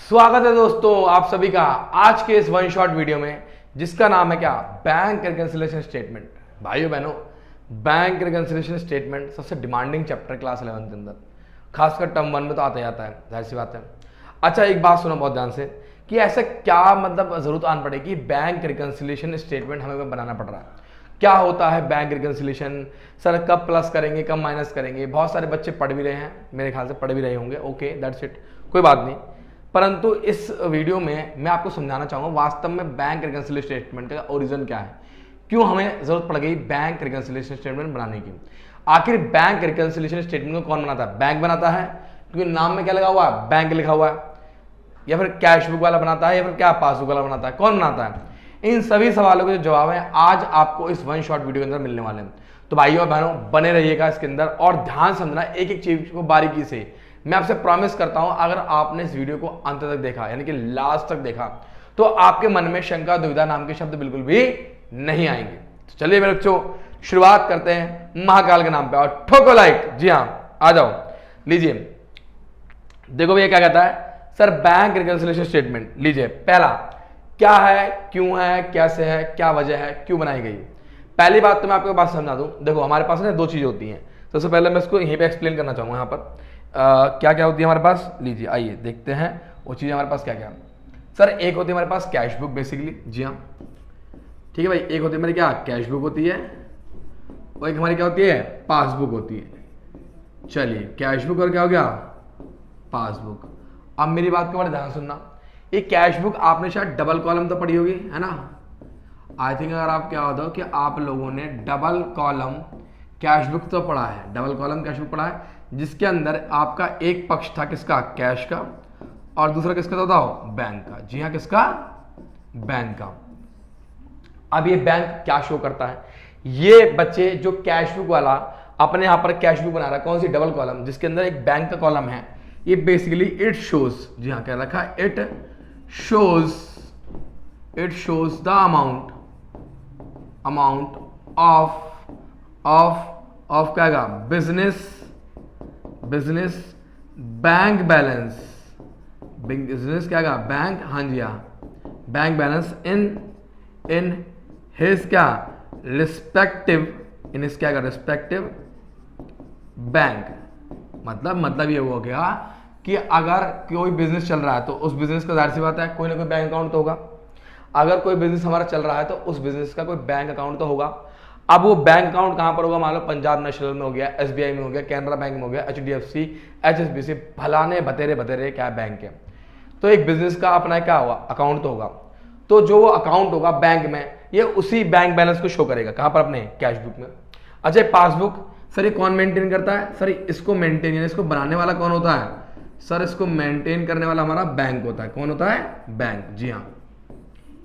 स्वागत है दोस्तों आप सभी का आज के इस वन शॉट वीडियो में, जिसका नाम है क्या, बैंक रिकंसिलिएशन स्टेटमेंट। भाइयों बहनों, बैंक रिकंसिलिएशन स्टेटमेंट सबसे डिमांडिंग चैप्टर क्लास 11 के अंदर, खासकर टर्म 1 में तो आता ही आता है, जाहिर सी बात है। अच्छा, एक बात सुनो बहुत ध्यान से कि ऐसा क्या मतलब जरूरत आन पड़े कि बैंक रिकंसिलिएशन स्टेटमेंट हमें बनाना पड़ रहा है। क्या होता है बैंक रिकंसिलिएशन, सर कब प्लस करेंगे कब माइनस करेंगे। बहुत सारे बच्चे पढ़ भी रहे हैं, मेरे ख्याल से पढ़ भी रहे होंगे, ओके दैट्स इट, कोई बात नहीं। परंतु इस वीडियो में मैं आपको समझाना चाहूँगा वास्तव में बैंक रिकंसिलिएशन स्टेटमेंट का ओरिजिन क्या है, क्यों हमें जरूरत पड़ गई बैंक रिकंसिलिएशन स्टेटमेंट बनाने की। आखिर बैंक रिकंसिलिएशन स्टेटमेंट को कौन बनाता है? बैंक बनाता है, क्योंकि नाम में क्या लगा हुआ है, बैंक लिखा हुआ है। या फिर कैश बुक वाला बनाता है, या फिर क्या पासबुक वाला बनाता है, कौन बनाता है? इन सभी सवालों के जो जवाब हैं आज आपको इस वन शॉट वीडियो के अंदर मिलने वाले हैं। तो भाइयों और बहनों बने रहिएगा इसके अंदर और ध्यान समझना एक एक चीज को बारीकी से। मैं आपसे प्रॉमिस करता हूं, अगर आपने इस वीडियो को अंत तक देखा, यानी कि लास्ट तक देखा, तो आपके मन में शंका दुविधा नाम के शब्द बिल्कुल भी नहीं आएंगे। तो चलिए मेरे बच्चों, शुरुआत करते हैं महाकाल के नाम पे, और ठोको लाइक। जी हाँ, आ जाओ, लीजिए। देखो भैया क्या कहता है सर, बैंक रिकंसिलिएशन स्टेटमेंट। लीजिए, पहला क्या है, क्यों है, कैसे है, क्या वजह है, क्यों बनाई गई। पहली बात तो मैं आपको बात समझा दूं। देखो हमारे पास ना दो चीजें होती हैं। सबसे पहले मैं इसको यहीं पे एक्सप्लेन करना चाहूंगा। यहाँ पर क्या क्या होती है हमारे पास, लीजिए आइए देखते हैं वो चीज़ें हमारे पास क्या क्या। सर एक होती है हमारे पास कैश बुक बेसिकली, जी हाँ ठीक है भाई। एक होती है हमारी क्या, कैश बुक होती है, और एक हमारी क्या होती है, पासबुक होती है। चलिए, कैश बुक और क्या हो गया, पासबुक। अब मेरी बात को बड़े ध्यान सुनना, ये कैश बुक आपने शायद डबल कॉलम तो पढ़ी होगी, है ना। आई थिंक अगर आप क्या होता हो कि आप लोगों ने डबल कॉलम कैश बुक तो पढ़ा है, डबल कॉलम कैश बुक पढ़ा है, जिसके अंदर आपका एक पक्ष था किसका, कैश का, और दूसरा किसका था बताओ, बैंक का। जी हाँ, किसका, बैंक का। अब ये बैंक क्या शो करता है, ये बच्चे जो कैश बुक वाला अपने यहां पर कैश बुक बना रहा है, कौन सी, डबल कॉलम, जिसके अंदर एक बैंक का कॉलम है, ये बेसिकली इट शोज, जी हाँ क्या रखा है, it shows the amount of क्या का, बिजनेस बैंक बैलेंस, बिजनेस क्या का, बैंक, हाँ जी हाँ, बैंक बैलेंस इन हिज क्या, रिस्पेक्टिव, इन हिज क्या का, रिस्पेक्टिव बैंक। मतलब ये हो गया कि अगर कोई बिजनेस चल रहा है तो उस बिजनेस का, जाहिर सी बात है, कोई ना कोई बैंक अकाउंट तो होगा। अगर कोई बिजनेस हमारा चल रहा है तो उस बिजनेस का कोई बैंक अकाउंट तो होगा। अब वो बैंक अकाउंट कहां पर होगा, मान लो पंजाब नेशनल में हो गया, एसबीआई में हो गया, कैनरा बैंक में हो गया, एचडीएफसी, एचएसबीसी, फलाने बतेरे क्या बैंक है। तो एक बिजनेस का अपना क्या होगा, अकाउंट तो होगा। तो जो वो अकाउंट होगा बैंक में, ये उसी बैंक बैलेंस को शो करेगा, कहां पर, अपने कैश बुक में। अच्छा, पासबुक सर ये कौन मेंटेन करता है, सर इसको मेंटेन, यानी इसको बनाने वाला कौन होता है, सर इसको मेंटेन करने वाला हमारा बैंक होता है। कौन होता है, बैंक, जी हाँ,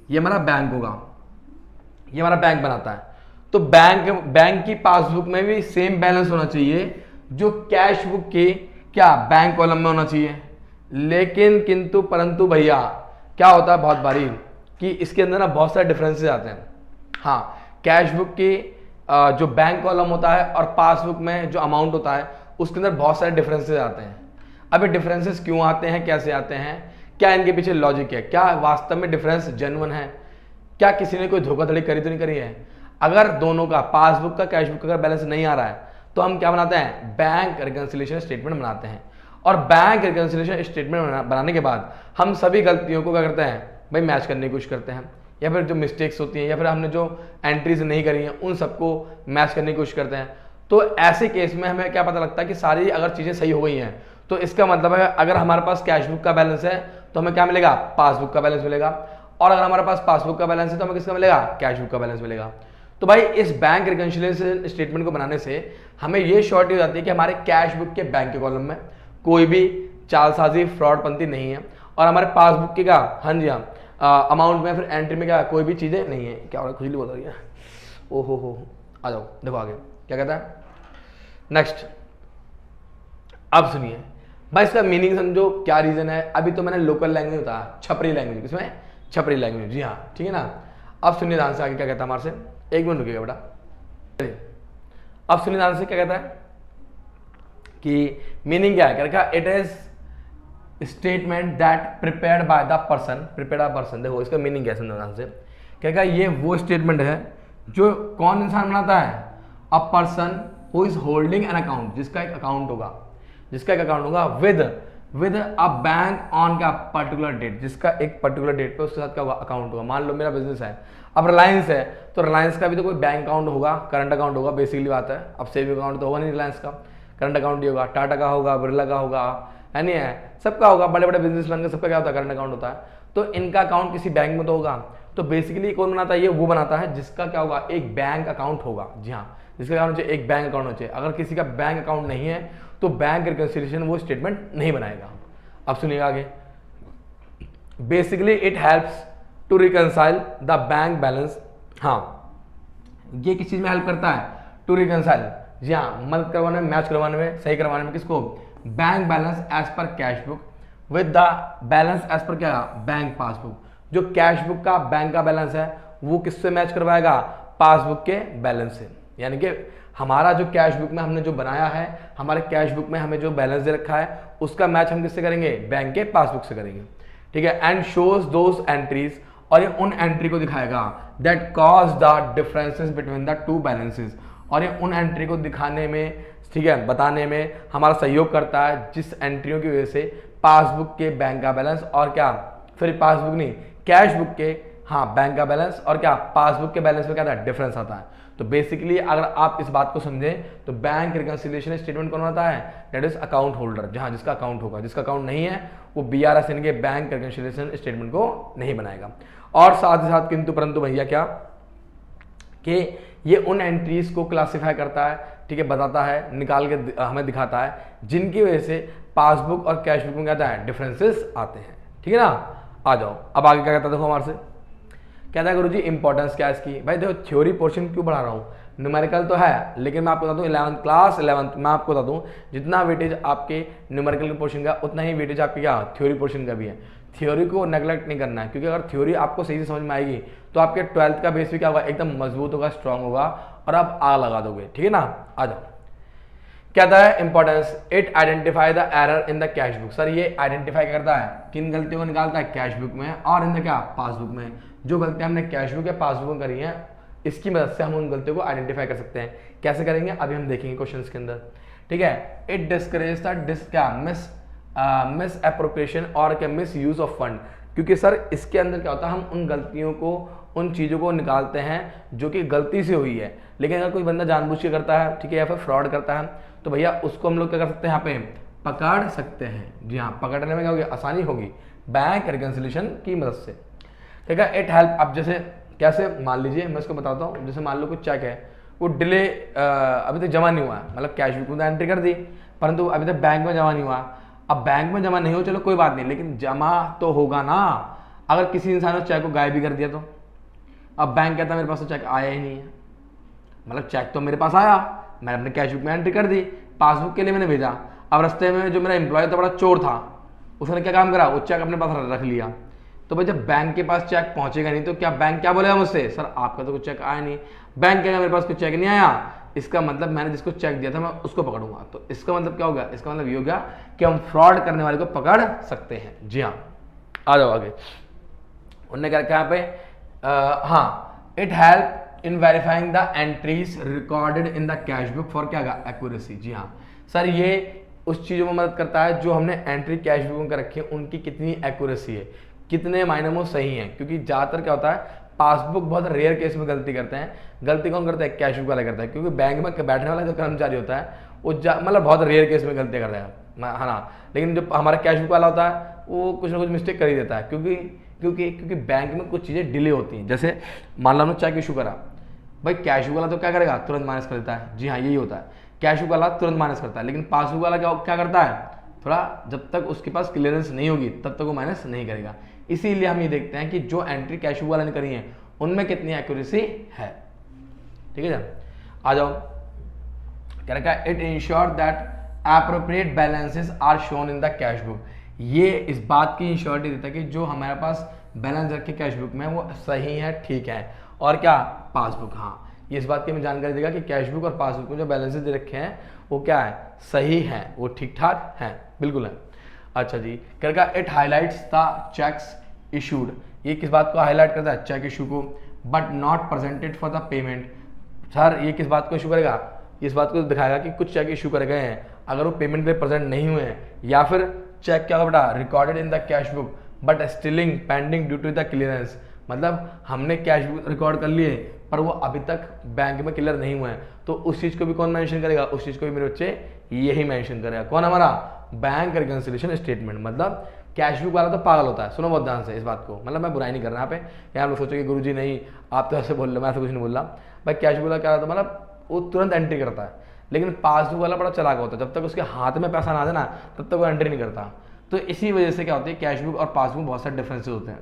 ये हमारा बैंक होगा, ये हमारा बैंक बनाता है। तो बैंक की पासबुक में भी सेम बैलेंस होना चाहिए जो कैश बुक के क्या, बैंक कॉलम में होना चाहिए। लेकिन किंतु परंतु भैया क्या होता है बहुत बारी कि इसके अंदर ना बहुत सारे डिफरेंसेस आते हैं। हाँ, कैश बुक की जो बैंक कॉलम होता है और पासबुक में जो अमाउंट होता है उसके अंदर बहुत सारे डिफरेंसेस आते हैं। अब ये डिफरेंसेस क्यों आते हैं, कैसे आते हैं, क्या इनके पीछे लॉजिक है, क्या वास्तव में डिफरेंस जेन्युइन है, क्या किसी ने कोई धोखाधड़ी करी तो नहीं करी है। अगर दोनों का, पासबुक का कैश बुक का अगर बैलेंस नहीं आ रहा है तो हम क्या बनाते हैं, बैंक रिकंसिलिएशन स्टेटमेंट बनाते हैं। और बैंक रिकंसिलिएशन स्टेटमेंट बनाने के बाद हम सभी गलतियों को क्या करते हैं भाई, मैच करने की कोशिश करते हैं, या फिर जो मिस्टेक्स होती हैं या फिर हमने जो एंट्रीज नहीं करी हैं उन सबको मैच करने की कोशिश करते हैं। तो ऐसे केस में हमें क्या पता लगता है कि सारी अगर चीज़ें सही हो गई हैं तो इसका मतलब है अगर हमारे पास कैश बुक का बैलेंस है तो हमें क्या मिलेगा, पासबुक का बैलेंस मिलेगा, और अगर हमारे पास पासबुक का बैलेंस है तो हमें किसका मिलेगा, कैश बुक का बैलेंस मिलेगा। तो भाई इस बैंक रिकंसिलिएशन स्टेटमेंट को बनाने से हमें ये श्योरिटी हो जाती है कि हमारे कैश बुक के बैंक के कॉलम में कोई भी चालसाजी, फ्रॉडपंती नहीं है, और हमारे पासबुक के क्या, हाँ जी हाँ, अमाउंट में फिर एंट्री में क्या कोई भी चीज़ें नहीं है। क्या हो रहा है, खुजली बहुत हो रही है, ओहो हो, आ जाओ देखो आगे क्या कहता है नेक्स्ट। अब सुनिए भाई, इसका मीनिंग समझो, क्या रीजन है। अभी तो मैंने लोकल लैंग्वेज बताया, छपरी लैंग्वेज, किसमें, छपरी लैंग्वेज, जी हाँ ठीक है ना। अब सुनिए ध्यान से आगे क्या कहता है हमारे से, एक मिनट रुकिएगा बेटा। अब सुनिए ध्यान से क्या कहता है कि मीनिंग क्या है, क्या रखा, it is statement that prepared by the person, देखो इसका मीनिंग क्या है ध्यान से, क्या ये वो स्टेटमेंट है जो कौन इंसान बनाता है, a person who is holding an account, जिसका एक अकाउंट होगा विद अ बैंक ऑन का पर्टिकुलर डेट, जिसका एक पर्टिकुलर डेट पे उसके साथ क्या होगा, अकाउंट होगा। मान लो मेरा बिजनेस है, अब रिलायंस है तो रिलायंस का भी तो कोई बैंक अकाउंट होगा, करंट अकाउंट होगा, बेसिकली बात है। अब सेविंग अकाउंट तो होगा नहीं रिलायंस का, करंट अकाउंट ही होगा। टाटा का होगा, बिरला का होगा, है नहीं है, सबका होगा, बड़े बड़े बिजनेसमैन का सबका क्या होता है, करंट अकाउंट होता है। तो इनका अकाउंट किसी बैंक में तो होगा। तो बेसिकली कौन बनाता है, ये वो बनाता है जिसका क्या होगा, एक बैंक अकाउंट होगा। जी हाँ, जिसका क्या होना चाहिए, एक बैंक अकाउंट होना चाहिए। अगर किसी का बैंक अकाउंट नहीं है तो बैंक रिकंसिलिएशन वो स्टेटमेंट नहीं बनाएगा। अब सुनिएगा आगे, basically it helps to reconcile the bank balance. हाँ, ये किस चीज में हेल्प करता है, टू रिकंसाइल, जी हाँ, मदद करवाने में, मैच करवाने में, सही करवाने में, किसको, bank balance as per cash book with the balance as per क्या, बैंक पासबुक। जो कैश बुक का बैंक का बैलेंस है वो किससे मैच करवाएगा, पासबुक के बैलेंस से। यानी कि हमारा जो कैश बुक में हमने जो बनाया है, हमारे कैश बुक में हमें जो बैलेंस दे रखा है उसका मैच हम किससे करेंगे, बैंक के पासबुक से करेंगे। ठीक है, एंड शोज दोज एंट्रीज, और ये उन एंट्री को दिखाएगा that cause the differences between the two balances, और ये उन एंट्री को दिखाने में, ठीक है, बताने में हमारा सहयोग करता है जिस एंट्रियों की वजह से पासबुक के बैंक का बैलेंस और क्या, फिर पासबुक नहीं, कैश बुक के, हाँ, बैंक का बैलेंस और क्या, पासबुक के बैलेंस में क्या था, डिफरेंस आता है। तो बेसिकली अगर आप इस बात को समझें तो बैंक रिकंसिलिएशन स्टेटमेंट कौन आता है, दैट इज अकाउंट होल्डर, जहां जिसका अकाउंट होगा। जिसका अकाउंट नहीं है वो BRS यानी कि बैंक रिकंसिलिएशन स्टेटमेंट को नहीं बनाएगा। और साथ ही साथ किंतु परंतु भैया क्या, कि ये उन एंट्रीज को क्लासिफाई करता है, ठीक है, बताता है, निकाल के हमें दिखाता है जिनकी वजह से पासबुक और कैश बुक में क्या आता है, डिफरेंसेस आते हैं। ठीक है ना, आ जाओ अब आगे क्या कहता है, देखो हमारे से कहता है गुरुजी इंपॉर्टेंस क्या है इसकी। भाई देखो थ्योरी पोर्शन क्यों पढ़ा रहा हूँ, न्यूमेरिकल तो है लेकिन मैं आपको बता दूँ 11th क्लास 11th मैं आपको बता दूँ जितना वेटेज आपके न्यूमेरिकल के पोर्शन का उतना ही वेटेज आपके क्या थ्योरी पोर्शन का भी है। थ्योरी को नेगलेक्ट नहीं करना है, क्योंकि अगर थ्योरी आपको सही से समझ में आएगी तो आपके 12th का बेस भी क्या होगा, एकदम मजबूत होगा, स्ट्रांग होगा और आप आग लगा दोगे। ठीक है ना, आ जाओ। कहता है importance, it identify the error in the cash book. Sir ये आइडेंटिफाई करता है, किन गलतियों को निकालता है, कैश बुक में और इन द क्या, पासबुक में। जो गलतियां हमने कैश बुक या पासबुक में करी हैं इसकी मदद से हम उन गलतियों को आइडेंटिफाई कर सकते हैं। कैसे करेंगे अभी हम देखेंगे क्वेश्चन के अंदर। ठीक है, it discourage the miss appropriation और क्या, मिस यूज ऑफ फंड। क्योंकि सर इसके अंदर क्या होता है, हम उन गलतियों को, उन चीज़ों को निकालते हैं जो कि गलती से हुई है। लेकिन अगर कोई बंदा जानबूझ के करता है, ठीक है, या फिर फ्रॉड करता है, तो भैया उसको हम लोग क्या कर सकते हैं, यहाँ पे पकड़ सकते हैं। जी हाँ, पकड़ने में क्या होगी, आसानी होगी बैंक रिकंसिलिएशन की मदद से। ठीक है, इट हेल्प। अब जैसे कैसे, मान लीजिए मैं इसको बताता हूँ। जैसे मान लो कुछ चेक है वो डिले अभी तक जमा नहीं हुआ है, मतलब कैश बुक में एंट्री कर दी परंतु अभी तक बैंक में जमा नहीं हुआ। अब बैंक में जमा नहीं हो चलो कोई बात नहीं, लेकिन जमा तो होगा ना। अगर किसी इंसान ने चेक को गायब भी कर दिया तो अब बैंक कहता है मेरे पास तो चेक आया ही नहीं है, मतलब चेक तो मेरे पास आया, मैंने अपने कैश बुक में एंट्री कर दी, पासबुक के लिए मैंने भेजा। अब रास्ते में जो मेरा एम्प्लॉय था बड़ा चोर था, उसने क्या काम करा, वो चेक अपने पास रख लिया। तो भाई जब बैंक के पास चेक पहुंचेगा नहीं तो क्या बैंक क्या बोलेगा मुझसे, सर आपका तो कुछ चेक आया नहीं। बैंक कहेगा मेरे पास कुछ चेक नहीं आया, इसका मतलब मैंने जिसको चेक दिया था मैं उसको पकड़ूंगा। तो इसका मतलब क्या होगा, इसका मतलब ये हो गया कि हम फ्रॉड करने वाले को पकड़ सकते हैं। जी हाँ, आ जाओ आगे। उन्होंने क्या रखा यहाँ पे, हाँ, it help in verifying the entries recorded in the cash book for क्या एक्यूरेसी। जी हाँ सर, ये उस चीज़ों में मदद करता है जो हमने एंट्री कैश बुक में कर रखी है उनकी कितनी एक्यूरेसी है, कितने मायने में सही है। क्योंकि ज़्यादातर क्या होता है, पासबुक बहुत रेयर केस में गलती करते हैं। गलती कौन करता है, कैश बुक वाला करता है, क्योंकि बैंक में बैठने वाला जो कर्मचारी होता है वो मतलब बहुत रेयर केस में गलती करता है, है ना। लेकिन जो हमारा कैश बुक वाला होता है वो कुछ ना कुछ मिस्टेक कर ही देता है, क्योंकि बैंक में कुछ चीज़ें डिले होती हैं। जैसे मान लो हमने चेक इशू करा, भाई कैश बुक वाला तो क्या करेगा, तुरंत माइनस कर देता है। जी हाँ, यही होता है, कैश बुक वाला तुरंत माइनस करता है, लेकिन पासबुक वाला क्या करता है, थोड़ा जब तक उसके पास क्लियरेंस नहीं होगी तब तक वो माइनस नहीं करेगा। इसीलिए हम ये देखते हैं कि जो एंट्री कैश बुक वाला ने करी है उनमें कितनी एक्यूरेसी है। ठीक है सर, आ जाओ। क्या रखा है, it ensure that appropriate balances are shown in the cash book. ये इस बात की इंश्योरिटी देता है कि जो हमारे पास बैलेंस रखे कैश बुक में वो सही है, ठीक है। और क्या, पासबुक, हाँ, ये इस बात की हमें जानकारी देगा कि कैश बुक और पासबुक में जो बैलेंसेस दे रखे हैं वो क्या है, सही है, वो ठीक ठाक है, बिल्कुल है। अच्छा जी, क्या it highlights the cheques issued, ये किस बात को हाईलाइट करता है, चेक इशू को, but not presented for the payment. Sir ये किस बात को इशू करेगा, इस बात को दिखाएगा कि कुछ चेक इशू करे गए हैं, अगर वो पेमेंट के लिए प्रेजेंट नहीं हुए हैं, या फिर चेक क्या होगा बेटा, recorded in the cash book but still in pending due to the clearance, मतलब हमने कैश बुक रिकॉर्ड कर लिए पर वो अभी तक बैंक में क्लियर नहीं हुए हैं, तो उस चीज़ को भी कौन मेंशन करेगा, उस चीज़ को भी मेरे बच्चे यही मेंशन करेगा, कौन हमारा, बैंक रिकंसिलिएशन स्टेटमेंट। मतलब कैश बुक वाला तो पागल होता है, सुनो बहुत ध्यान से इस बात को, मतलब मैं बुराई नहीं कर रहा यहाँ पे, यहाँ लोग सोचो कि गुरुजी नहीं आप तो ऐसे बोल रहे, मैं ऐसा कुछ नहीं बोल रहा भाई। कैश बुक वाला क्या होता है, मतलब वो तुरंत एंट्री करता है, लेकिन पासबुक वाला बड़ा चालाक होता है, जब तक उसके हाथ में पैसा ना दे ना तब तक वो एंट्री नहीं करता। तो इसी वजह से क्या होती है, कैश बुक और पासबुक बहुत सारे डिफरेंसेस होते हैं,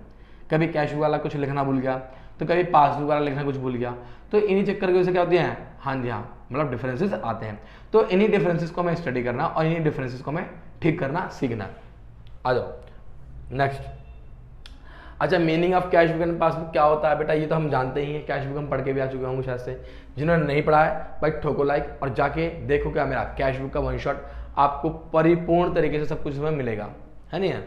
कभी कैश बुक वाला कुछ लिखना भूल गया तो कभी पासबुक वाला लिखना कुछ भूल गया, तो इन्हीं चक्कर की वजह से क्या होती है, हाँ जी हाँ, मतलब डिफरेंसेस आते हैं। तो इन्हीं डिफरेंसेस को हमें स्टडी करना और इन्हीं डिफरेंसेस को हमें ठीक करना सीखना। आ जाओ नेक्स्ट। अच्छा, meaning of cash book and passbook क्या होता है बेटा, ये तो हम जानते ही हैं, कैश बुक हम पढ़ के भी आ चुके होंगे शायद से, जिन्होंने नहीं पढ़ा है भाई ठोको लाइक और जाके देखो क्या मेरा कैश बुक का वन शॉट, आपको परिपूर्ण तरीके से सब कुछ इसमें मिलेगा, है नहीं है।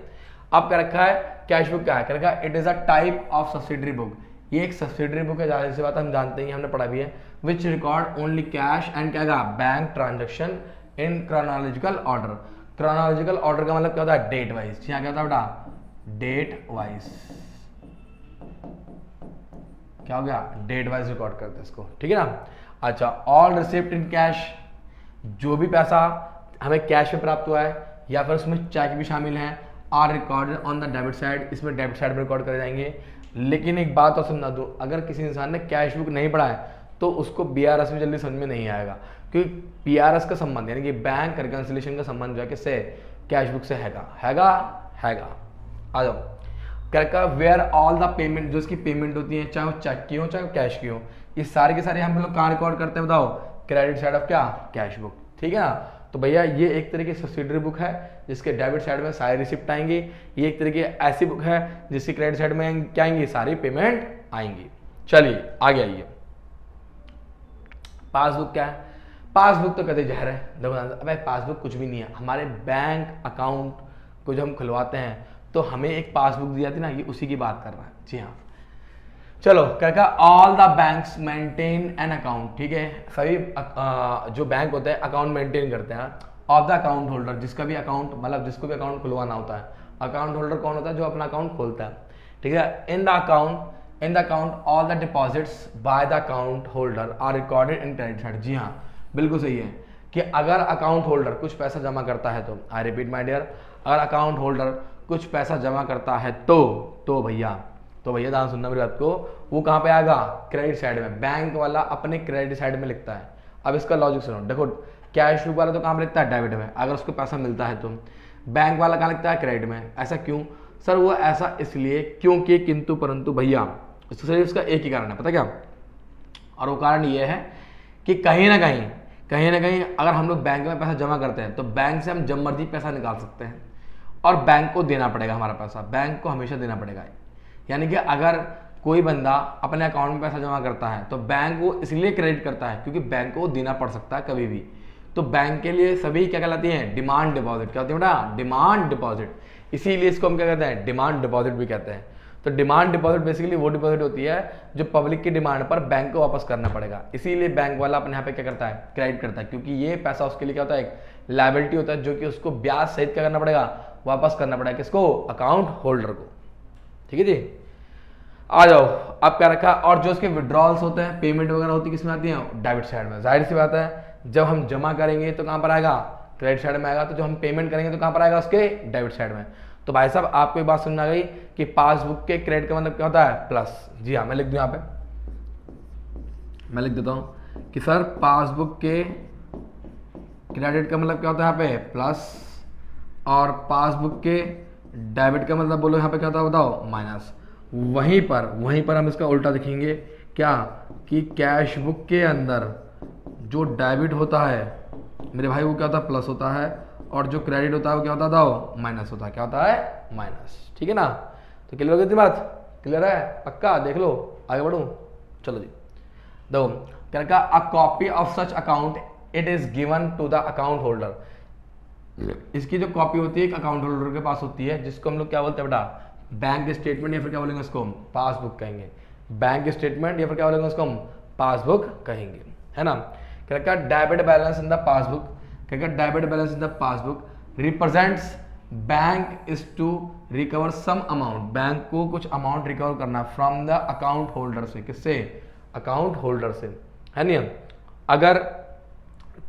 अब क्या रखा है, कैश बुक क्या है, क्या रखा है, it is a type of subsidiary book, ये एक सब्सिडरी बुक है, जाहिर सी बात हम जानते ही, हमने पढ़ा भी है, विच रिकॉर्ड ओनली कैश एंड क्या bank transaction in chronological order. Chronological order का मतलब क्या होता है, डेट वाइज, यहाँ क्या होता है बेटा, डेट वाइज, क्या हो गया, डेट वाइज रिकॉर्ड करते हैं इसको, ठीक है ना। अच्छा, ऑल रिसिप्ट इन कैश, जो भी पैसा हमें कैश में प्राप्त हुआ है या फिर उसमें चेक भी शामिल है, are recorded on the debit side, इसमें डेबिट साइड में रिकॉर्ड करे जाएंगे। लेकिन एक बात और समझा दो, अगर किसी इंसान ने कैश बुक नहीं पढ़ा है तो उसको बीआरएस में जल्दी समझ में नहीं आएगा, क्योंकि बीआरएस का संबंध यानी कि बैंक रिकंसिलिएशन का संबंध जो है किससे, कैश बुक से हैगा। आ जाओ, क्या वेयर ऑल द पेमेंट, जो इसकी पेमेंट होती है चाहे वो चेक की हो चाहे वो कैश की हो, ये सारे के सारे हम लोग कहाँ रिकॉर्ड करते हैं बताओ, क्रेडिट साइड ऑफ क्या, कैश बुक, ठीक है ना। तो भैया ये एक तरीके की सब्सिडरी बुक है जिसके डेबिट साइड में सारी रिसिप्ट आएंगी, ये एक तरीके ऐसी बुक है जिसकी क्रेडिट साइड में क्या आएंगी, सारी पेमेंट आएंगी। चलिए आगे आइए, पासबुक क्या है, पासबुक तो कहते जहर है, देखो अबे पासबुक कुछ भी नहीं है, हमारे बैंक अकाउंट को जब हम खुलवाते हैं तो हमें एक पासबुक दी जाती है ना, ये उसी की बात कर रहा है, जी हाँ। चलो क्या all the banks maintain an account, ठीक है, सभी जो बैंक होते हैं अकाउंट मेंटेन करते हैं ऑफ द अकाउंट होल्डर, जिसका भी अकाउंट मतलब जिसको भी अकाउंट खुलवाना होता है, अकाउंट होल्डर कौन होता है, जो अपना अकाउंट खोलता है, ठीक है। In the account all the deposits by the account holder are recorded in credit side, जी हाँ बिल्कुल सही है कि अगर अकाउंट होल्डर कुछ पैसा जमा करता है तो, आई रिपीट माय डियर, अगर अकाउंट होल्डर कुछ पैसा जमा करता है तो भैया ध्यान सुनना मेरी बात को, वो कहाँ पे आएगा, क्रेडिट साइड में, बैंक वाला अपने क्रेडिट साइड में लिखता है। अब इसका लॉजिक सुनो, देखो कैश बुक वाला तो कहाँ पे लिखता है, डेबिट में, अगर उसको पैसा मिलता है तो, बैंक वाला कहाँ लिखता है, क्रेडिट में। ऐसा क्यों सर, वो ऐसा इसलिए क्योंकि किंतु परंतु भैया इसका एक ही कारण है, पता क्या, और वो कारण ये है कि कहीं ना कहीं अगर हम लोग बैंक में पैसा जमा करते हैं तो बैंक से हम जब मर्जी पैसा निकाल सकते हैं और बैंक को देना पड़ेगा, हमारा पैसा बैंक को हमेशा देना पड़ेगा। यानी कि अगर कोई बंदा अपने अकाउंट में पैसा जमा करता है तो बैंक वो इसलिए क्रेडिट करता है क्योंकि बैंक को देना पड़ सकता है कभी भी। तो बैंक के लिए सभी क्या कहलाती हैं, डिमांड डिपॉजिट, क्या होती है बेटा, डिमांड डिपॉजिट, इसीलिए इसको हम क्या कहते हैं, डिमांड डिपॉजिट भी कहते हैं। तो डिमांड डिपॉजिट बेसिकली वो डिपॉजिट होती है जो पब्लिक की डिमांड पर बैंक को वापस करना पड़ेगा, इसीलिए बैंक वाला अपने यहाँ पे क्या करता है, क्रेडिट करता है, क्योंकि ये पैसा उसके लिए क्या होता है, एक लायबिलिटी होता है जो कि उसको ब्याज सहित क्या करना पड़ेगा, वापस करना पड़ेगा, किसको, अकाउंट होल्डर को, ठीक है जी। आ जाओ, अब क्या रखा, और जो उसके विड्रॉल्स होते हैं, पेमेंट वगैरह होती है, किसमें आती है, डेबिट साइड में। जाहिर सी बात है जब हम जमा करेंगे तो कहाँ पर आएगा, क्रेडिट साइड में आएगा, तो जब हम पेमेंट करेंगे तो कहाँ पर आएगा, उसके डेबिट साइड में। तो भाई साहब आपको एक बात समझ आ गई कि पासबुक के क्रेडिट का मतलब क्या होता है, प्लस। जी हाँ, मैं लिख दूँ यहाँ पे, मैं लिख देता हूँ कि सर पासबुक के क्रेडिट का मतलब क्या होता है यहाँ पे, प्लस, और पासबुक के डेबिट का मतलब बोलो यहाँ पे क्या होता है बताओ, माइनस। वहीं पर हम इसका उल्टा देखेंगे क्या, कि कैश बुक के अंदर जो डेबिट होता है मेरे भाई वो क्या होता है, प्लस होता है, और जो क्रेडिट होता है वो क्या होता है, माइनस होता है, क्या होता है, माइनस, ठीक है ना। तो क्लियर हो गई बात, क्लियर है, पक्का, देख लो, आगे बढ़ूँ, चलो जी। देखो क्या, a copy of such account it is given to the account holder, इसकी जो कॉपी होती है एक अकाउंट होल्डर के पास होती है, जिसको हम लोग क्या बोलते हैं बेटा, बैंक स्टेटमेंट, या फिर क्या बोलेंगे उसको हम पासबुक कहेंगे। बैंक स्टेटमेंट या फिर क्या बोलेंगे उसको हम पासबुक कहेंगे, है ना। क्या क्या debit balance in the passbook, क्या क्या debit balance in the passbook represents bank is to recover some amount, bank को कुछ अमाउंट रिकवर करना फ्रॉम द अकाउंट होल्डर से, किससे, अकाउंट होल्डर से, है नहीं। अगर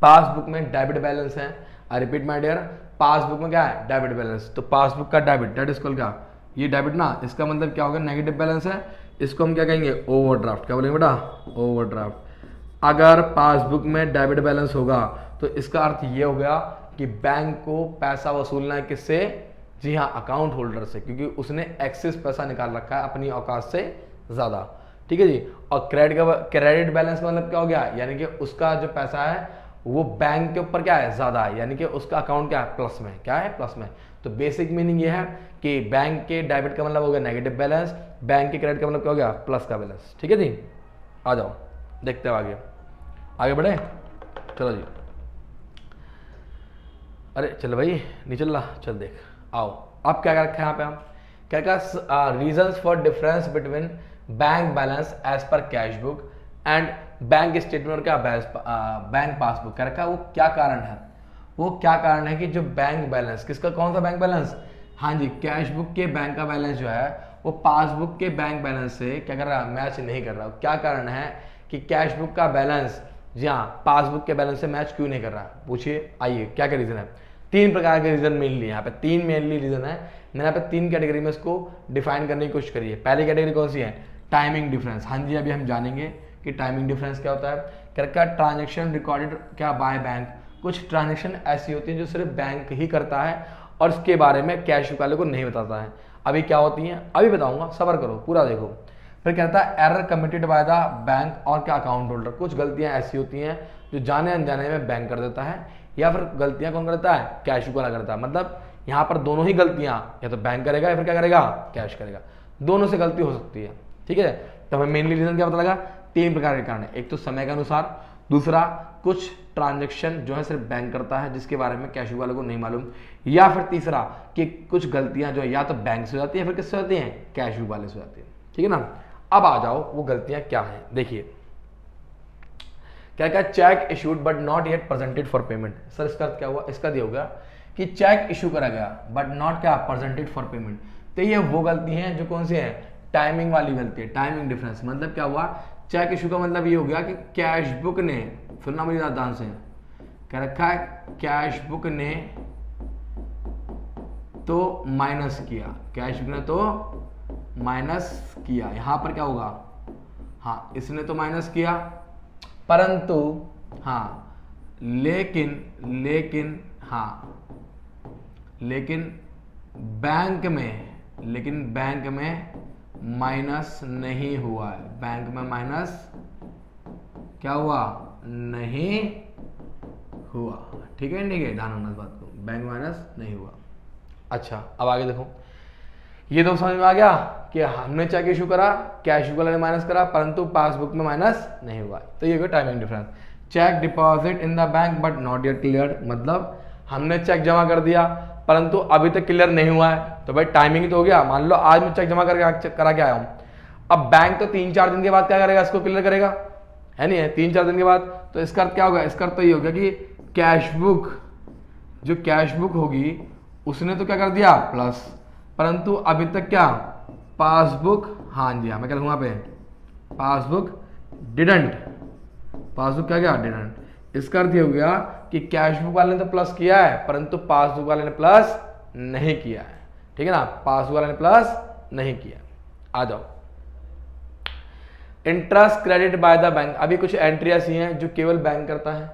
पासबुक में डेबिट बैलेंस है, I repeat my dear, passbook में क्या है, डेबिट बैलेंस, तो पासबुक का डेबिट, डेट इज कॉल्ड क्या, ये डेबिट ना, इसका मतलब क्या होगा, नेगेटिव बैलेंस है, इसको हम क्या कहेंगे, ओवरड्राफ्ट। क्या बोलेंगे बेटा, ओवरड्राफ्ट। अगर पासबुक में डेबिट बैलेंस होगा तो इसका अर्थ ये हो गया कि बैंक को पैसा वसूलना है, किससे, जी हाँ, अकाउंट होल्डर से, क्योंकि उसने एक्सेस पैसा निकाल रखा है अपनी औकात से ज्यादा, ठीक है जी। और क्रेडिट बैलेंस का मतलब क्या हो गया, यानी कि उसका जो पैसा है वो बैंक के ऊपर क्या है, ज्यादा है, यानी कि उसका अकाउंट क्या है, प्लस में, क्या है, प्लस में। तो बेसिक मीनिंग ये है कि बैंक के डेबिट का मतलब हो गया नेगेटिव बैलेंस, बैंक के क्रेडिट का मतलब क्या हो गया, प्लस का बैलेंस, ठीक है जी। आ जाओ देखते हैं आगे, आगे बढ़े, चलो जी। अरे चल भाई नहीं चल रहा, चल देख, आओ। अब क्या रखा है यहाँ पे हम, क्या क्या reasons for difference between bank balance as per cash book and bank statement और क्या बैंक पासबुक, क्या रखा है, वो क्या कारण है, वो क्या कारण है कि जो बैंक बैलेंस, किसका, कौन सा बैंक बैलेंस, हाँ जी, कैश बुक के बैंक का बैलेंस जो है वो पासबुक के बैंक बैलेंस से क्या कर रहा है, मैच नहीं कर रहा। क्या कारण है कि कैश बुक का बैलेंस जी हाँ पासबुक के बैलेंस से मैच क्यों नहीं कर रहा, पूछिए, आइए क्या क्या रीजन है। तीन प्रकार के रीजन मेनली यहाँ पे, तीन मेनली रीजन है, मैंने यहाँ पे तीन कैटेगरी में इसको डिफाइन करने की कोशिश करी है। पहली कैटेगरी कौन सी है, टाइमिंग डिफरेंस, हाँ जी, अभी हम जानेंगे कि टाइमिंग डिफरेंस क्या होता है। क्या ट्रांजेक्शन रिकॉर्डेड क्या बाय बैंक, कुछ ट्रांजेक्शन ऐसी होती है जो सिर्फ बैंक ही करता है और इसके बारे में कैश वाले को नहीं बताता है। अभी क्या होती हैं अभी बताऊंगा, सब्र करो पूरा देखो। फिर कहता है error committed by the bank और क्या अकाउंट होल्डर, कुछ गलतियां ऐसी होती हैं जो जाने अनजाने में बैंक कर देता है, या फिर गलतियां कौन करता है, कैश वाला करता है। मतलब यहाँ पर दोनों ही गलतियां, या तो बैंक करेगा या फिर क्या करेगा, कैश करेगा, दोनों से गलती हो सकती है, ठीक है। तो हमें मेनली रीजन क्या पता लगा, तीन प्रकार के कारण है, एक तो समय के अनुसार, दूसरा कुछ ट्रांजेक्शन जो है सिर्फ बैंक करता है जिसके बारे में कैश वाले को नहीं मालूम, या फिर तीसरा कि कुछ गलतियां जो है या तो बैंक से हो जाती है या फिर किससे होती हैं, कैश वाले से हो जाती है, ठीक है ना। अब आ जाओ वो गलतियां क्या हैं, देखिए क्या क्या, check issued but not yet presented for payment. Sir इसका अर्थ क्या हुआ, इसका दिया होगा कि चेक इशू करा गया बट नॉट क्या प्रेजेंटेड फॉर पेमेंट, तो ये वो गलती है जो कौन सी है, टाइमिंग वाली गलती है, टाइमिंग डिफरेंस। मतलब क्या हुआ, चेक इशू का मतलब ये हो गया कि कैश बुक ने, सुनना मुझे ध्यान से, क्या रखा है, कैश बुक ने तो माइनस किया, कैश बुक ने तो माइनस किया, यहां पर क्या होगा, हाँ इसने तो माइनस किया, परंतु हाँ लेकिन बैंक में माइनस नहीं हुआ है, बैंक में माइनस क्या हुआ, नहीं हुआ, ठीक है, ठीक है, ध्यान रखना इस बात को, बैंक माइनस नहीं हुआ। अच्छा अब आगे देखो, ये तो समझ में आ गया कि हमने चेक इशू करा, कैश वाले ने माइनस करा, परंतु पासबुक में माइनस नहीं हुआ, तो ये timing difference. Cheque deposit in the bank but not yet clear, मतलब हमने चेक जमा कर दिया परंतु अभी तक क्लियर नहीं हुआ है, तो भाई टाइमिंग तो हो गया। मान लो आज मैं चेक जमा करके करा के आया हूं, अब बैंक तो 3-4 दिन के बाद क्या करेगा, इसको क्लियर करेगा, है नहीं है, 3-4 दिन के बाद। तो इसका अर्थ क्या होगा, इसका अर्थ तो ये होगा कि कैश बुक, जो कैश बुक होगी उसने तो क्या कर दिया प्लस, परंतु अभी तक क्या पासबुक, हाँ जी हाँ मैं क्या लिखूंगा पे, पासबुक डिडंट, पासबुक क्या गया डिडंट। इसका अर्थ ये हो गया कि कैश बुक वाले ने तो प्लस किया है परंतु पासबुक वाले ने प्लस नहीं किया है, ठीक है ना, पासबुक वाले ने प्लस नहीं किया। आ जाओ, interest credit by the bank, अभी कुछ एंट्री ऐसी हैं जो केवल बैंक करता है,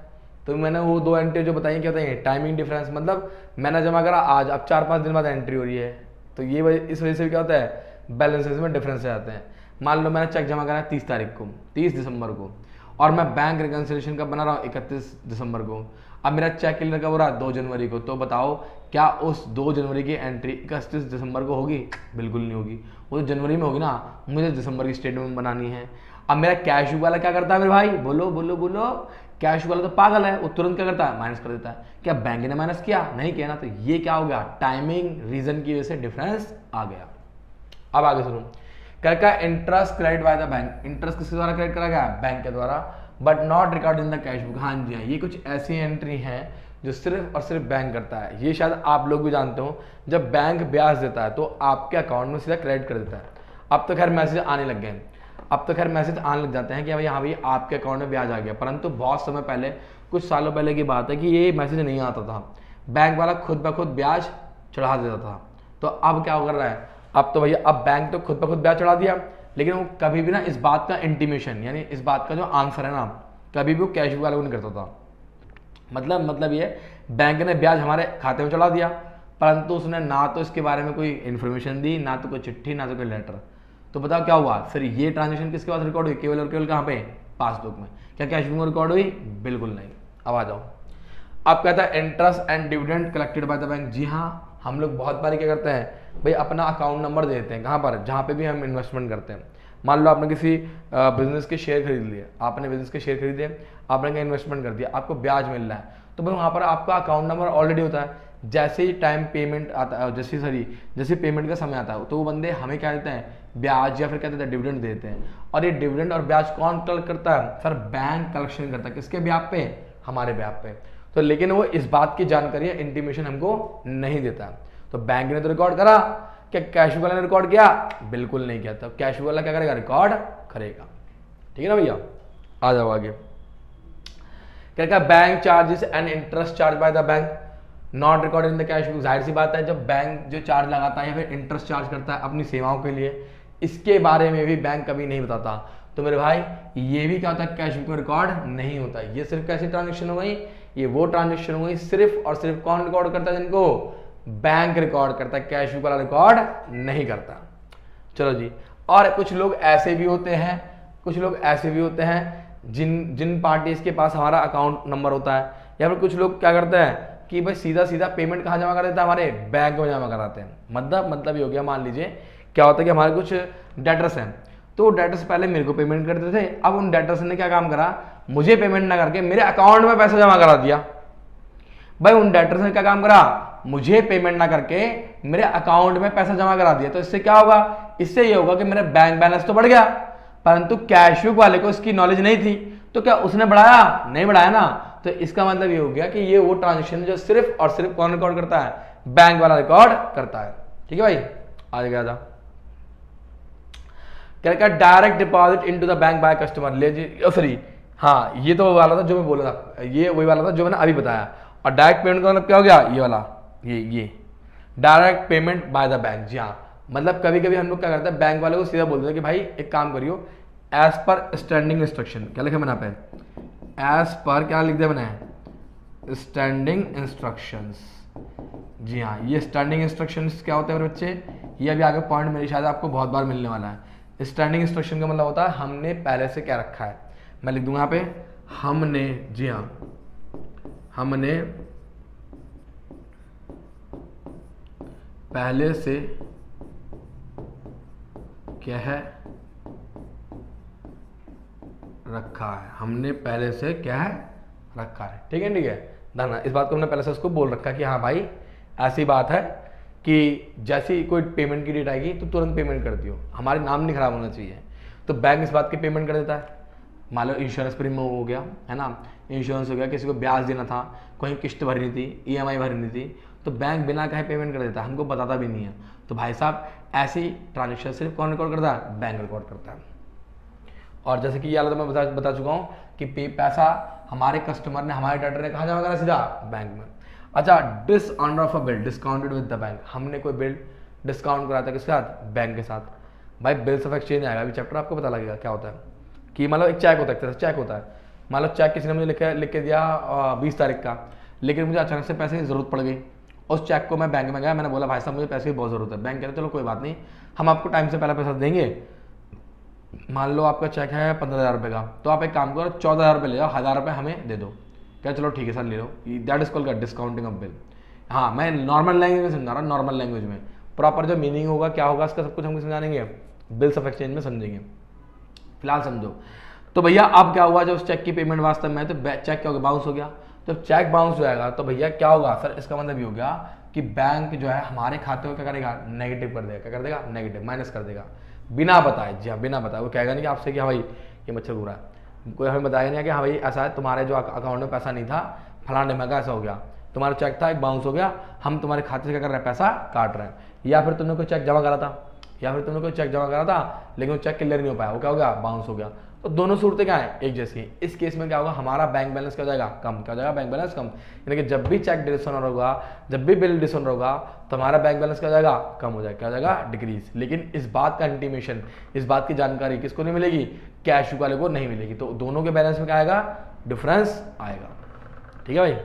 तो मैंने वो दो एंट्री जो बताई क्या बताइए, टाइमिंग डिफरेंस, मतलब मैंने जमा करा आज, अब 4-5 दिन बाद एंट्री हो रही है, तो ये इस वजह से क्या होता है, बैलेंसेस में डिफरेंस आ जाते हैं। मान लो मैंने चेक जमा करा 30 तारीख को, 30 दिसंबर को, और मैं बैंक रिकन्सिलेशन का बना रहा हूँ 31 दिसंबर को, अब मेरा चेक क्लियर कब हो रहा है 2 जनवरी को, तो बताओ क्या उस 2 जनवरी की एंट्री 31 दिसंबर को होगी, बिल्कुल नहीं होगी, वो तो जनवरी में होगी ना, मुझे दिसंबर की स्टेटमेंट बनानी है। अब मेरा कैश वाला क्या करता है मेरे भाई, बोलो बोलो बोलो, कैश वाला तो पागल है, वो तुरंत क्या करता है, माइनस कर देता है। क्या बैंक ने माइनस किया, नहीं किया ना, तो ये क्या हो गया, टाइमिंग रीजन की वजह से डिफरेंस आ गया। अब आगे सुनो, क्या interest credit by the bank, interest किसके द्वारा क्रेडिट करा गया, बैंक के द्वारा, but not record in the cash book. हाँ जी हाँ, ये कुछ ऐसी एंट्री है जो सिर्फ और सिर्फ बैंक करता है। ये शायद आप लोग भी जानते हो, जब बैंक ब्याज देता है तो आपके अकाउंट में सीधा क्रेडिट कर देता है। अब तो खैर मैसेज आने लग गए, अब तो खैर मैसेज आने लग जाते हैं कि भाई हाँ भाई आपके अकाउंट में ब्याज आ गया, परंतु बहुत समय पहले, कुछ सालों पहले की बात है कि ये मैसेज नहीं आता था, बैंक वाला खुद ब खुद ब्याज चढ़ा देता था। तो अब क्या कर रहा है, अब तो भैया अब बैंक तो खुद ब खुद ब्याज चढ़ा दिया, लेकिन वो कभी भी ना इस बात का इंटीमेशन, यानी इस बात का जो आंसर है ना, कभी भी वो कैश बुक वाले को नहीं करता था। मतलब ये बैंक ने ब्याज हमारे खाते में चढ़ा दिया, परंतु उसने ना तो इसके बारे में कोई इन्फॉर्मेशन दी, ना तो कोई चिट्ठी, ना तो कोई लेटर। तो बताओ क्या हुआ, फिर ये ट्रांजेक्शन किसके पास रिकॉर्ड हुई, केवल और केवल कहाँ पे, पासबुक में। क्या कैश बुक में रिकॉर्ड हुई, बिल्कुल नहीं। अब आ जाओ, अब कहता है interest and dividend collected by the bank. जी हाँ, हम लोग बहुत बार क्या करते हैं भाई, अपना अकाउंट नंबर दे देते हैं, कहाँ पर, जहाँ पे भी हम इन्वेस्टमेंट करते हैं। मान लो आपने किसी बिजनेस के शेयर खरीद लिए, आपने बिजनेस के शेयर खरीदे, आपने क्या इन्वेस्टमेंट कर दिया, आपको ब्याज मिल रहा है, तो भाई वहाँ पर आपका अकाउंट नंबर ऑलरेडी होता है। जैसे ही टाइम पेमेंट आता है, जैसे पेमेंट का समय आता है, तो वो बंदे हमें क्या देते हैं, ब्याज या फिर क्या देते हैं, डिविडेंड देते हैं। और ये डिविडेंड और ब्याज कौन कलेक्ट करता है, सर बैंक कलेक्शन करता है। किसके ब्याज पे, हमारे ब्याज पे। तो लेकिन वो इस बात की जानकारी, इंटीमेशन हमको नहीं देता। तो बैंक ने तो रिकॉर्ड करा, क्या कैश वाला ने रिकॉर्ड किया, बिल्कुल नहीं किया। तो कैश वाला क्या करेगा, रिकॉर्ड करेगा। ठीक है ना भैया, आ जाओ आगे। क्या bank charges and interest charge by the bank not record in the cash book. जाहिर सी बात है, जब बैंक जो चार्ज लगाता है या फिर इंटरेस्ट चार्ज करता है अपनी सेवाओं के लिए, इसके बारे में भी बैंक कभी नहीं बताता। तो मेरे भाई ये भी क्या होता है, कैश बुक में रिकॉर्ड नहीं होता। ये सिर्फ कैसी ट्रांजेक्शन हो गई, ये वो ट्रांजेक्शन हो गई सिर्फ और सिर्फ कौन रिकॉर्ड करता है, जिनको बैंक रिकॉर्ड करता है, कैश बुक वाला रिकॉर्ड नहीं करता। चलो जी, और कुछ लोग ऐसे भी होते हैं, जिन पार्टीज के पास हमारा अकाउंट नंबर होता है, या फिर कुछ लोग क्या करते हैं कि भाई सीधा पेमेंट कहाँ जमा कर देता है, हमारे बैंक में जमा कराते हैं। मतलब ये हो गया, मान लीजिए क्या होता है कि हमारे कुछ डेटर्स हैं, तो डेटर्स पहले मेरे को पेमेंट करते थे, अब उन डेटर्स ने क्या काम करा, मुझे पेमेंट ना करके मेरे अकाउंट में पैसा जमा करा दिया। भाई उन डेटर्स ने क्या काम करा, मुझे पेमेंट ना करके मेरे अकाउंट में पैसा जमा करा दिया। तो इससे क्या होगा, इससे ये होगा कि मेरा बैंक बैलेंस तो बढ़ गया, परंतु कैश बुक वाले को इसकी नॉलेज नहीं थी, तो क्या उसने बढ़ाया, नहीं बढ़ाया ना। तो इसका मतलब ये हो गया कि ये वो ट्रांजेक्शन जो सिर्फ और सिर्फ कौन रिकॉर्ड करता है, बैंक वाला रिकॉर्ड करता है। ठीक है भाई, आगे क्या था, क्या direct deposit into the bank by customer. ले जी, सॉरी हाँ, ये तो वाला था जो मैं बोला था, ये वही वाला था जो मैंने अभी बताया। और डायरेक्ट पेमेंट का मतलब क्या हो गया, ये वाला, ये direct payment by the bank. जी हाँ, मतलब कभी कभी हम लोग क्या करते हैं, बैंक वाले को सीधा बोलते हैं कि भाई एक काम करियो, एज पर स्टैंडिंग इंस्ट्रक्शन। क्या लिखा मैंने यहाँ पे, एज पर क्या लिख दिया मैंने, स्टैंडिंग इंस्ट्रक्शंस। जी हाँ, ये स्टैंडिंग इंस्ट्रक्शंस क्या होते हैं मेरे बच्चे, ये अभी आगे पॉइंट मेरी शायद आपको बहुत बार मिलने वाला है। स्टैंडिंग इंस्ट्रक्शन का मतलब होता है हमने पहले से क्या रखा है। मैं लिख दूंगा यहाँ पे, हमने, जी हाँ, हमने पहले से क्या है रखा है, हमने पहले से क्या है रखा है। ठीक है, ठीक है, दाना इस बात को हमने पहले से उसको बोल रखा है कि हाँ भाई ऐसी बात है कि जैसे कोई पेमेंट की डेट आएगी तो तुरंत पेमेंट कर दियो, हमारे नाम नहीं खराब होना चाहिए। तो बैंक इस बात की पेमेंट कर देता है। मान लो इंश्योरेंस प्रीमियम हो गया है ना, इंश्योरेंस हो गया, किसी को ब्याज देना था, कहीं किस्त भरनी थी, EMI भरनी थी, तो बैंक बिना कहे पेमेंट कर देता है, हमको बताता भी नहीं है। तो भाई साहब ऐसी ट्रांजेक्शन सिर्फ कौन रिकॉर्ड करता है, बैंक रिकॉर्ड करता है। और जैसे कि ये वाला तो मैं बता चुका हूँ कि पैसा हमारे कस्टमर ने, हमारे डाटा ने कहाँ जमा करा, सीधा बैंक में। अच्छा, dishonour of a bill discounted with the bank, हमने कोई बिल डिस्काउंट कराया था किसके साथ, बैंक के साथ। भाई बिल्स ऑफ एक्सचेंज आएगा अभी चैप्टर, आपको पता लगेगा क्या होता है। कि मतलब एक चेक होता है, चेक होता है, मान लो चेक किसी ने मुझे लिख के दिया 20 तारीख का, लेकिन मुझे अचानक से पैसे की जरूरत पड़ गई। उस चेक को मैं बैंक में गया, मैंने बोला भाई साहब मुझे पैसे की बहुत जरूरत है। बैंक कहते चलो कोई बात नहीं, हम आपको टाइम से पहले पैसा देंगे। मान लो आपका चेक है 15,000 रुपये का, तो आप एक काम करो 14,000 रुपये ले जाओ, 1,000 रुपये हमें दे दो। क्या चलो ठीक है सर ले लो, that is called discounting of bill. हाँ, मैं नॉर्मल लैंग्वेज में समझा रहा हूँ, नॉर्मल लैंग्वेज में प्रॉपर जो मीनिंग होगा क्या होगा इसका सब कुछ हम समझाएंगे, बिल्स ऑफ एक्सचेंज में समझेंगे। फिलहाल समझो, तो भैया अब क्या हुआ, जो उस चेक की पेमेंट वास्तव में है तो चेक क्या हो गया, बाउंस हो गया। जब चेक बाउंस हो जाएगा तो भैया क्या होगा सर, इसका मतलब ये हो गया कि बैंक जो है हमारे खाते को क्या करेगा, नेगेटिव कर देगा। क्या कर देगा, नेगेटिव, माइनस कर देगा, बिना बताए। जी हाँ, बिना बताए। वो कहेगा नहीं कि आपसे कि हाँ भाई ये मच्छर घूरा है, कोई हमें बताएगा नहीं कि हाँ भाई ऐसा है, तुम्हारे जो अकाउंट में पैसा नहीं था, फलाने में का ऐसा हो गया, तुम्हारा चेक था एक बाउंस हो गया, हम तुम्हारे खाते से क्या कर रहे हैं, पैसा काट रहे हैं। या फिर तुमने कोई चेक जमा करा था, लेकिन वो चेक क्लियर नहीं हो पाया, वो क्या हो गया, बाउंस हो गया। तो दोनों सूरतें क्या है, एक जैसी है। इस केस में क्या होगा, हमारा बैंक बैलेंस क्या हो जाएगा, कम। क्या हो जाएगा, बैंक बैलेंस कम। यानी कि जब भी चेक डिसऑनर होगा, जब भी बिल डिसऑनर होगा, तो हमारा बैंक बैलेंस क्या हो जाएगा, कम हो जाएगा। क्या हो जाएगा, डिक्रीज। लेकिन इस बात का इंटीमेशन, इस बात की जानकारी किसको नहीं मिलेगी, कैश वाले को नहीं मिलेगी। तो दोनों के बैलेंस में क्या आएगा, डिफरेंस आएगा। ठीक है भाई।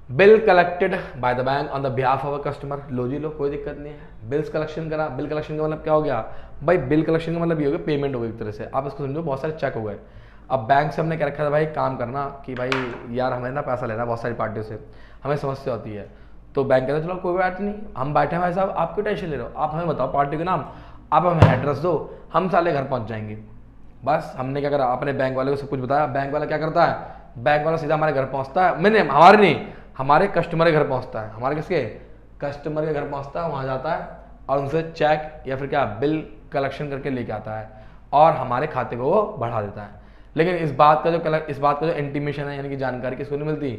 Bill collected by the bank on the behalf of a customer. लो जी लो, कोई दिक्कत नहीं है। बिल्स कलेक्शन करा, बिल कलेक्शन का मतलब क्या हो गया भाई, बिल कलेक्शन का मतलब ये हो गया पेमेंट हो गई एक तरह से। आप इसको समझो, बहुत सारे चेक हो गए। अब बैंक से हमने क्या रखा था भाई, काम करना कि भाई यार हमें ना पैसा लेना बहुत सारी पार्टियों से, हमें समस्या होती है। तो बैंक कहता है चलो कोई बात नहीं, हम बैठे हैं भाई साहब, आप क्यों टेंशन ले रहे हो, आप हमें बताओ पार्टी के नाम, आप हमें एड्रेस दो, हम साले घर पहुंच जाएंगे। बस हमने क्या करा, अपने बैंक वाले को सब कुछ बताया। बैंक वाला क्या करता है, बैंक वाला सीधा हमारे घर पहुंचता है, मैंने हमारे नहीं, हमारे कस्टमर के घर पहुंचता है। हमारे किसके, कस्टमर के घर पहुंचता है, वहां जाता है और उनसे चेक या फिर क्या बिल कलेक्शन करके लेके आता है और हमारे खाते को वो बढ़ा देता है। लेकिन इस बात का जो इंटीमेशन है, यानी कि जानकारी किसको नहीं मिलती,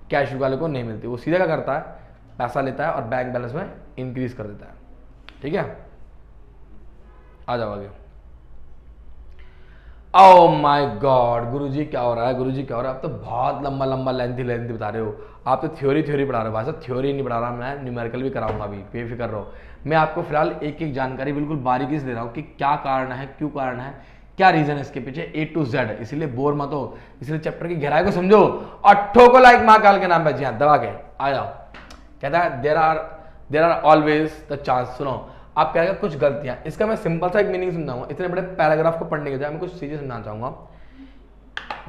कैश वाले को नहीं मिलती। वो सीधा क्या करता है, पैसा लेता है और बैंक बैलेंस में इंक्रीज कर देता है। ठीक है, आ जाओ आगे। ओह माय गॉड, गुरुजी क्या हो रहा है, गुरुजी क्या हो रहा है, आप तो बहुत लंबा लेंथी बता रहे हो। आप तो थ्योरी पढ़ा रहे हो भाई साहब, थ्योरी नहीं पढ़ा रहा मैं, न्यूमेरिकल भी कराऊंगा अभी, बेफिक्र रहो। मैं आपको फिलहाल एक जानकारी बिल्कुल बारीकी से दे रहा हूँ कि क्या कारण है, क्यों कारण है, क्या रीजन है इसके पीछे, A to Z। इसलिए बोर मत हो, इसलिए चैप्टर की गहराई को समझो और ठोको लाइक महाकाल के नाम पे। जी हाँ, दबा के आ जाओ। कहता है there are always the chance. सुनो, आप कहेगा कुछ गलतियां, इसका मैं सिंपल सा एक मीनिंग समझाऊंगा। इतने बड़े पैराग्राफ को पढ़ने के बजाय मैं कुछ चीजें समझाना चाहूंगा।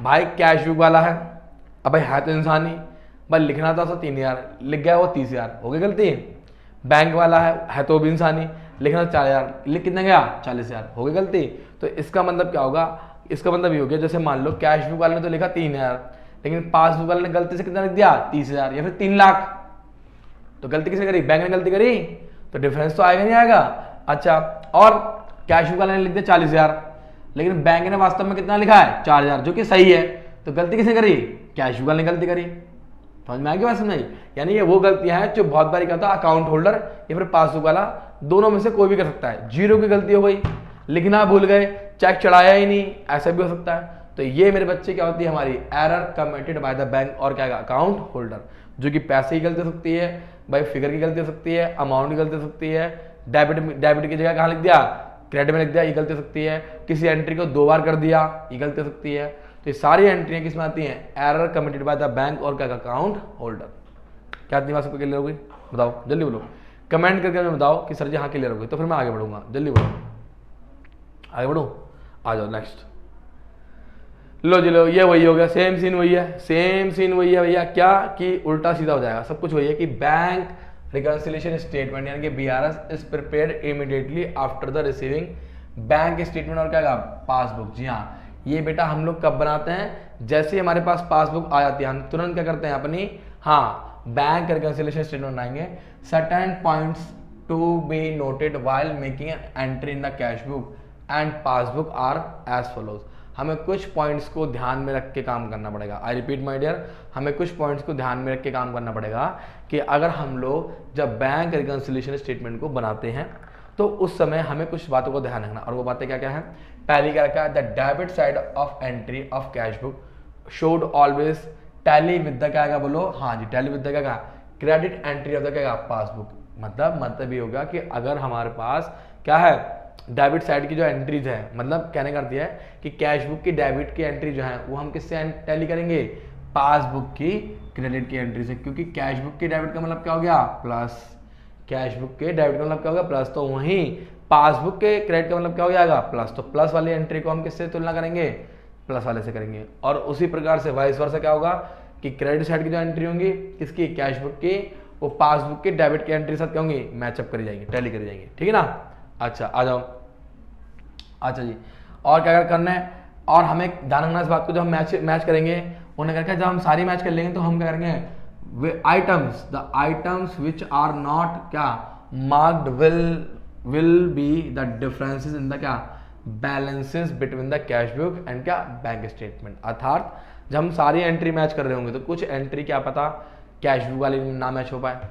भाई कैश बुक वाला है, अब भाई है तो इंसान ही, भाई लिखना था 3,000, लिख गया वो 30,000, हो गई गलती। बैंक वाला है तो भी इंसान ही, लिखना 4,000, लिख कितना गया 40,000, हो गई गलती। तो इसका मतलब क्या होगा, इसका मतलब ये हो गया, जैसे मान लो कैश बुक वाले ने तो लिखा 3,000, लेकिन पासबुक वाले ने गलती से कितना लिख दिया 30,000 या फिर 3 लाख। तो गलती किसने करी, बैंक ने गलती करी, तो डिफरेंस तो आएगा नहीं आएगा। अच्छा, और कैश बुक वाले ने लिख दिया 40,000, लेकिन बैंक ने वास्तव में कितना लिखा है 4,000, जो कि सही है। तो गलती किसने करी, कैश बुक वाले ने गलती करी। समझ में आ गया बात, समझ? यानी ये वो गलतियां हैं जो बहुत बारी करता है अकाउंट होल्डर या फिर पासबुक वाला, दोनों में से कोई भी कर सकता है। जीरो की गलती हो गई, लिखना भूल गए, चेक चढ़ाया ही नहीं, ऐसा भी हो सकता है। तो ये मेरे बच्चे क्या होती है, हमारी error committed by the bank और क्या अकाउंट होल्डर, जो कि पैसे की गलती हो सकती है, भाई फिगर की गलती हो सकती है, अमाउंट की गलती हो सकती है, डेबिट की जगह कहाँ लिख दिया, क्रेडिट में लिख दिया, ये गलती हो सकती है। किसी एंट्री को 2 बार कर दिया, ये गलती हो सकती है। तो ये सारी एंट्रियां किसमें आती हैं, error committed by the bank और क्या अकाउंट होल्डर। क्या दिमाग सबको क्लियर हो गई, बताओ जल्दी बोलो, कमेंट करके मैं बताओ कि सर जी हाँ क्लियर हो गई, तो फिर मैं आगे बढ़ूंगा। जल्दी बोलो, आगे बढ़ो, आ जाओ नेक्स्ट। लो जी लो, ये वही हो गया, सेम सीन वही है, सेम सीन वही है भैया। क्या कि उल्टा सीधा हो जाएगा, सब कुछ वही है कि बैंक रिकंसिलिएशन स्टेटमेंट यानी कि BRS is prepared immediately after the receiving bank statement और क्या पासबुक। जी हाँ, ये बेटा हम लोग कब बनाते हैं, जैसे ही हमारे पास पासबुक आ जाती है हम तुरंत क्या करते हैं अपनी, हाँ, बैंक रिकंसिलिएशन स्टेटमेंट बनाएंगे। Certain points to be noted while making an entry in the cash book and passbook are as follows. हमें कुछ पॉइंट्स को ध्यान में रख के काम करना पड़ेगा। आई रिपीट माय डियर, हमें कुछ पॉइंट्स को ध्यान में रख के काम करना पड़ेगा कि अगर हम लोग जब बैंक रिकंसिलिएशन स्टेटमेंट को बनाते हैं तो उस समय हमें कुछ बातों को ध्यान रखना। और वो बातें क्या क्या है, पहली क्या रखा है, the debit side of entry of cash book should always tally with the क्या बोलो, हाँ जी, टैली विद द क्या क्रेडिट एंट्री ऑफ द क्या पासबुक। मतलब ये होगा कि अगर हमारे पास क्या है, डेबिट साइड की जो एंट्रीज है, मतलब कहने का अर्थ यह है कि कैश बुक की डेबिट की एंट्री जो है वो हम किससे टैली करेंगे, पासबुक की क्रेडिट की एंट्री से। क्योंकि कैश बुक की डेबिट का मतलब क्या हो गया प्लस, कैश बुक के डेबिट का मतलब क्या हो गया प्लस, तो वहीं पासबुक के क्रेडिट का मतलब क्या हो जाएगा प्लस। तो प्लस वाली एंट्री को हम किससे तुलना करेंगे, प्लस वाले से करेंगे। और उसी प्रकार से वाइस वर्सा क्या होगा कि क्रेडिट साइड की जो एंट्री होंगी किसकी, कैश बुक की, वो पासबुक की डेबिट की एंट्री साथ क्या होंगी, मैचअप करी जाएंगी, टैली करी जाएंगी। ठीक है ना। अच्छा आ जाओ, अच्छा जी और क्या करना है, और हमें ध्यान रखना इस बात को, जब हम मैच करेंगे उन्हें करके, जब हम सारी मैच कर लेंगे तो हम क्या करेंगे, the items which are not क्या marked will be the differences in the क्या balances between the cash book and क्या बैंक स्टेटमेंट। अर्थात जब हम सारी एंट्री मैच कर रहे होंगे तो कुछ एंट्री क्या पता कैश बुक वाली ना मैच हो पाए,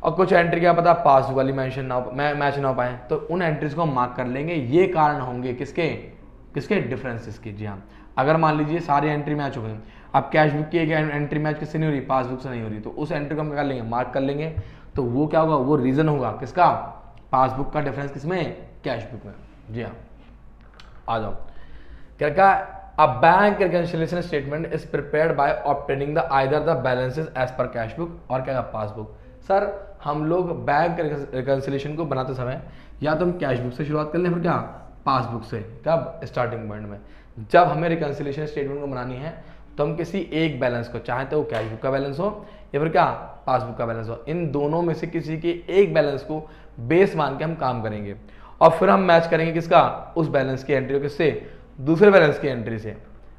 और कुछ एंट्री क्या पता पासबुक वाली मैच ना हो पाए, तो उन एंट्रीज को हम मार्क कर लेंगे। ये कारण होंगे किसके डिफरेंसेस की। जी हाँ, अगर मान लीजिए सारी एंट्री मैच हो गई, अब कैश बुक की एक एंट्री मैच किससे नहीं हो रही, पासबुक से नहीं हो रही, तो उस एंट्री को हम क्या कर लेंगे, मार्क कर लेंगे। तो वो क्या होगा, वो रीजन होगा किसका, पासबुक का डिफरेंस किसमें, कैश बुक में। जी हाँ, आ जाओ। क्या a bank reconciliation statement is prepared by obtaining the either the balances as per cash book और क्या पासबुक। सर हम लोग बैंक रिकंसिलिएशन को बनाते समय या तो हम कैश बुक से शुरुआत कर लें, फिर क्या पासबुक से, कब स्टार्टिंग पॉइंट में। जब हमें रिकंसिलिएशन स्टेटमेंट को बनानी है तो हम किसी एक बैलेंस को, चाहे तो वो कैश बुक का बैलेंस हो या फिर क्या पासबुक का बैलेंस हो, इन दोनों में से किसी के एक बैलेंस को बेस मान के हम काम करेंगे, और फिर हम मैच करेंगे किसका, उस बैलेंस की एंट्री को किससे, दूसरे बैलेंस की एंट्री से।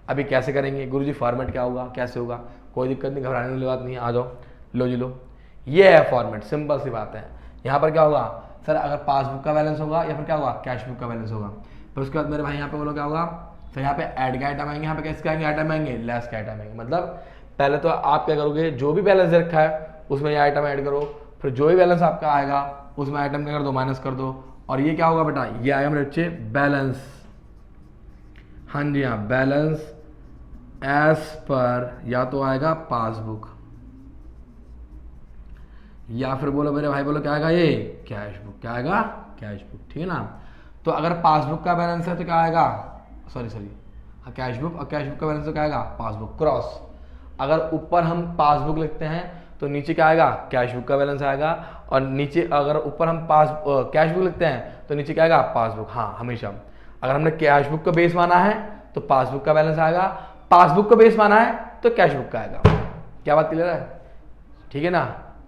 अभी कैसे करेंगे गुरुजी, फॉर्मेट क्या होगा, कैसे होगा, कोई दिक्कत नहीं, घबराने वाली बात नहीं, आ जाओ, लो जी लो, ये है फॉर्मेट, सिंपल सी बात है। यहाँ पर क्या होगा सर, अगर पासबुक का बैलेंस होगा या फिर क्या होगा कैश बुक का बैलेंस होगा, फिर उसके बाद मेरे भाई यहाँ पे बोलो क्या होगा, फिर यहाँ पे ऐड के आइटम आएंगे, यहाँ पे किसके आएंगे आइटम आएंगे, लेस के आइटम आएंगे। मतलब पहले तो आप क्या करोगे, जो भी बैलेंस रखा है उसमें ये आइटम ऐड करो, फिर जो भी बैलेंस आपका आएगा उसमें आइटम क्या कर दो, माइनस कर दो, और ये क्या होगा बेटा, ये आएगा मेरे बच्चे बैलेंस। हाँ जी हाँ, बैलेंस एज पर या तो आएगा पासबुक या फिर बोलो मेरे भाई, बोलो क्या आएगा, ये कैश बुक। क्या आएगा, कैश बुक, ठीक है ना। तो अगर पासबुक का बैलेंस है तो क्या आएगा, सॉरी हाँ कैश बुक, और कैश बुक का बैलेंस तो क्या आएगा, पासबुक क्रॉस। अगर ऊपर हम पासबुक लिखते हैं तो नीचे क्या आएगा, कैश बुक का बैलेंस आएगा, और नीचे अगर ऊपर हम कैश बुक लिखते हैं तो नीचे क्या आएगा, पासबुक। हाँ हमेशा अगर हमने कैश बुक का बेस माना है तो पासबुक का बैलेंस आएगा, पासबुक का बेस माना है तो कैश बुक का आएगा। क्या बात क्लियर है, ठीक है ना।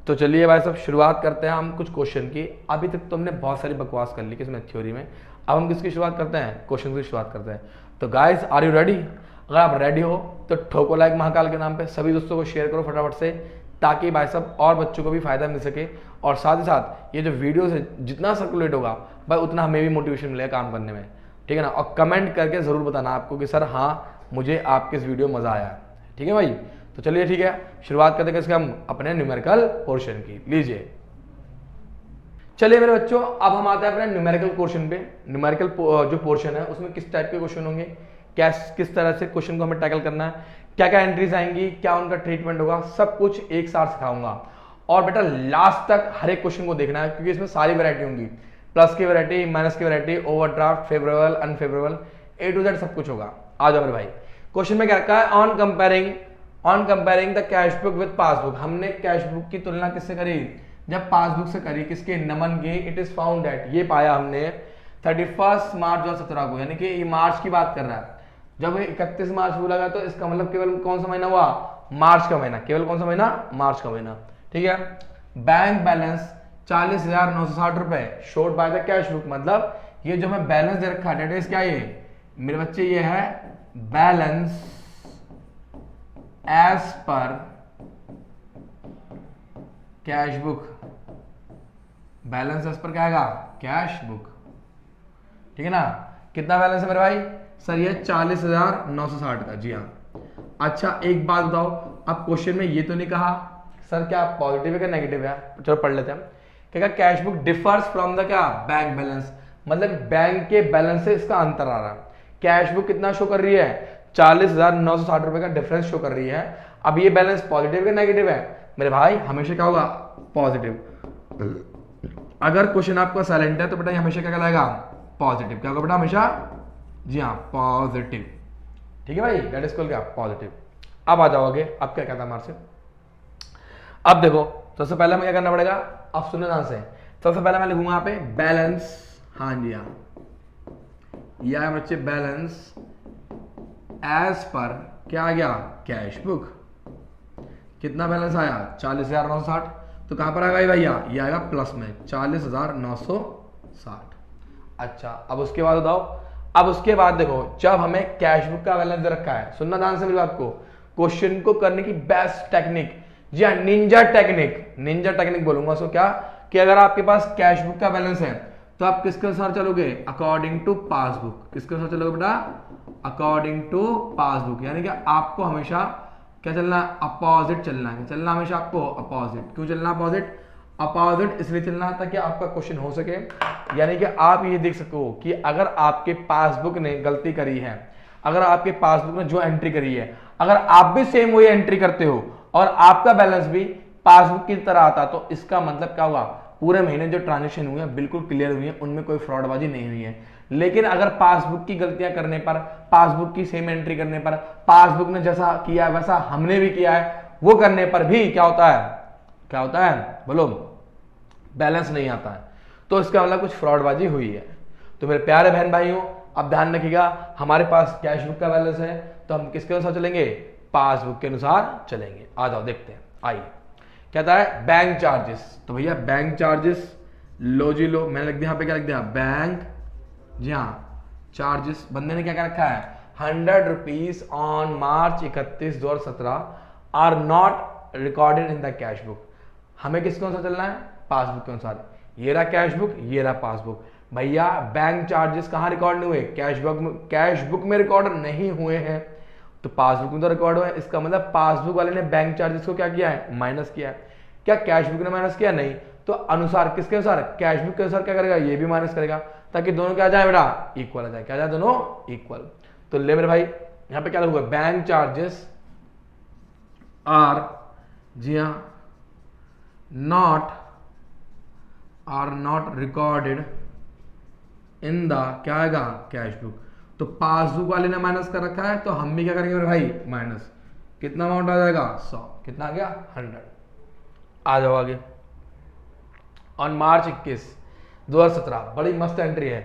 तो चलिए भाई साहब शुरुआत करते हैं हम कुछ क्वेश्चन की। अभी तक तो हमने बहुत सारी बकवास कर ली किसमें, थ्योरी में। अब हम किसकी शुरुआत करते हैं, क्वेश्चन की शुरुआत करते हैं। तो गाइस आर यू रेडी, अगर आप रेडी हो तो ठोको लाइक महाकाल के नाम पे, सभी दोस्तों को शेयर करो फटाफट से, ताकि भाई साहब और बच्चों को भी फायदा मिल सके, और साथ ही साथ ये जो वीडियो है जितना सर्कुलेट होगा भाई उतना हमें भी मोटिवेशन मिलेगा काम करने में, ठीक है ना। और कमेंट करके जरूर बताना आपको कि सर हाँ मुझे आपके इस वीडियो में मजा आया, ठीक है भाई। तो चलिए ठीक है, शुरुआत करते हैं इसके हम अपने न्यूमेरिकल पोर्शन की। लीजिए चलिए मेरे बच्चों, अब हम आते हैं अपने न्यूमेरिकल क्वेश्चन पे। न्यूमेरिकल जो पोर्शन है उसमें किस टाइप के क्वेश्चन होंगे, किस तरह से क्वेश्चन को हमें टैकल करना है, क्या क्या एंट्रीज आएंगी, क्या उनका ट्रीटमेंट होगा, सब कुछ एक साथ सिखाऊंगा। और बेटा लास्ट तक हर एक क्वेश्चन को देखना है, क्योंकि इसमें सारी वैरायटी होंगी, प्लस की वैरायटी, माइनस की variety, overdraft, favourable, unfavourable, A to Z सब कुछ होगा। आ जाओ मेरे भाई, क्वेश्चन में क्या रखा है, on comparing the cash book with passbook. हमने कैश बुक की तुलना किससे करी, जब पासबुक से करी, किसके, नमन के। इट इज फाउंड दैट, ये पाया हमने 31 मार्च 2017 को, यानी कि ये मार्च की बात कर रहा है। जब 31 मार्च बोला तो इसका मतलब केवल कौन सा महीना हुआ, मार्च का महीना, केवल कौन सा महीना, मार्च का महीना, ठीक है। बैंक बैलेंस 40,960 रुपए showed bye the cash book, मतलब ये जो हमें बैलेंस दे रखा है, क्या ये मेरे बच्चे, ये है balance as per cash book. Balance as per क्या आएगा, कैश बुक, ठीक है ना। कितना बैलेंस है मेरे भाई, सर ये 40,960 का। जी हाँ। अच्छा एक बात बताओ, अब क्वेश्चन में ये तो नहीं कहा सर क्या पॉजिटिव है क्या नेगेटिव है, चलो पढ़ लेते हैं। क्या cash book differs from the क्या बैंक बैलेंस, मतलब बैंक के बैलेंस से इसका अंतर आ रहा है। कैश बुक कितना शो कर रही है, 40,960 रुपए का डिफरेंस शो कर रही है। अब ये बैलेंस पॉजिटिव या नेगेटिव है, मेरे भाई हमेशा क्या होगा, पॉजिटिव। अगर क्वेश्चन आपका साइलेंट है तो बेटा हमेशा क्या कहलाएगा, पॉजिटिव। क्या होगा बेटा, हमेशा, जी हाँ पॉजिटिव, ठीक है भाई, दैट इज कॉल्ड क्या, पॉजिटिव। अब आ जाओ आगे, अब क्या कहता है हमारे से। अब देखो सबसे पहले हमें क्या करना पड़ेगा, अब सुनने ध्यान से। सबसे पहले मैं लिखूंगा यहाँ पे बैलेंस, हाँ जी हाँ, यह है बच्चे बैलेंस एज पर क्या आ गया, कैश बुक। कितना बैलेंस आया, 40,960, तो कहां पर आएगा भैया, ये आएगा प्लस में 40,960। अच्छा अब उसके बाद बताओ, अब उसके बाद देखो, जब हमें कैश बुक का बैलेंस रखा है, सुनना ध्यान से मेरी बात को, क्वेश्चन को करने की बेस्ट टेक्निक, जी हाँ निंजा टेक्निक, निंजा टेक्निक बोलूंगा उसको क्या, कि अगर आपके पास कैश बुक का बैलेंस है तो आप किसके अनुसार चलोगे, अकॉर्डिंग टू पासबुक। किसके अनुसार चलोगे बेटा, अकॉर्डिंग टू पासबुक, यानी कि आपको हमेशा क्या चलना है, अपोजिट चलना है, चलना हमेशा आपको अपोजिट। क्यों चलना अपोजिट, अपोजिट इसलिए चलना ताकि आपका क्वेश्चन हो सके, यानी कि आप ये देख सको कि अगर आपके पासबुक ने गलती करी है, अगर आपके पासबुक ने जो एंट्री करी है, अगर आप भी सेम वही एंट्री करते हो और आपका बैलेंस भी पासबुक की तरह आता, तो इसका मतलब क्या हुआ, पूरे महीने जो ट्रांजेक्शन हुए हैं बिल्कुल क्लियर हुई है, उनमें कोई फ्रॉडबाजी नहीं हुई है। लेकिन अगर पासबुक की गलतियां करने पर, पासबुक की सेम एंट्री करने पर, पासबुक ने जैसा किया वैसा हमने भी किया है, वो करने पर भी क्या होता है, क्या होता है बोलो, बैलेंस नहीं आता है, तो इसका मतलब कुछ फ्रॉडबाजी हुई है। तो मेरे प्यारे बहन भाइयों, अब ध्यान रखिएगा, हमारे पास कैश बुक का बैलेंस है तो हम किसके अनुसार चलेंगे, पासबुक के अनुसार चलेंगे। आ जाओ देखते हैं, आइए। कहता है बैंक चार्जेस, तो भैया बैंक चार्जेस लो जी लो, मैंने लिख दिया यहाँ पे, क्या लिख दिया, बैंक, जी हाँ चार्जेस। बंदे ने क्या क्या रखा है, 100 rupees on March 31, 2017 are not recorded in the cash book. हमें किसके अनुसार चलना है, पासबुक के अनुसार। ये रहा कैश बुक, ये रहा पासबुक। भैया बैंक चार्जेस कहाँ रिकॉर्ड नहीं हुए, कैश बुक में रिकॉर्ड नहीं हुए हैं, तो पासबुक में तो रिकॉर्ड हुआ है। इसका मतलब पासबुक वाले ने बैंक चार्जेस को क्या किया है, माइनस किया है। क्या कैश बुक ने माइनस किया, नहीं, तो अनुसार किसके अनुसार, कैश बुक के अनुसार क्या करेगा, ये भी माइनस करेगा, ताकि दोनों क्या आ जाए बेटा, इक्वल आ जाए। क्या आ जाए, दोनों इक्वल। तो ले मेरे भाई यहाँ पे क्या लिखूंगा, बैंक चार्जेस आर, जी हाँ are not recorded in the, क्या आएगा, कैश बुक। तो पासबुक वाले ने माइनस कर रखा है, तो हम भी क्या करेंगे मेरे भाई, माइनस। कितना अमाउंट आ जाएगा, 100। कितना आ गया, 100। आ जाओ आगे। ऑन मार्च 21, 2017, बड़ी मस्त एंट्री है।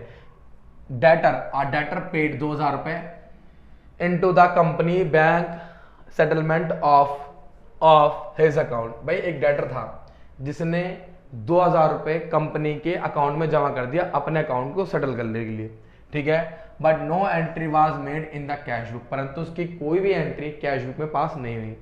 डेटर पेड 2000 रुपए into the company bank settlement of his account. भाई एक डेटर था जिसने 2000 रुपए कंपनी के अकाउंट में जमा कर दिया अपने अकाउंट को सेटल करने के लिए, ठीक है। But no entry was made in the cash book, परंतु उसकी कोई भी एंट्री कैश बुक में पास नहीं हुई।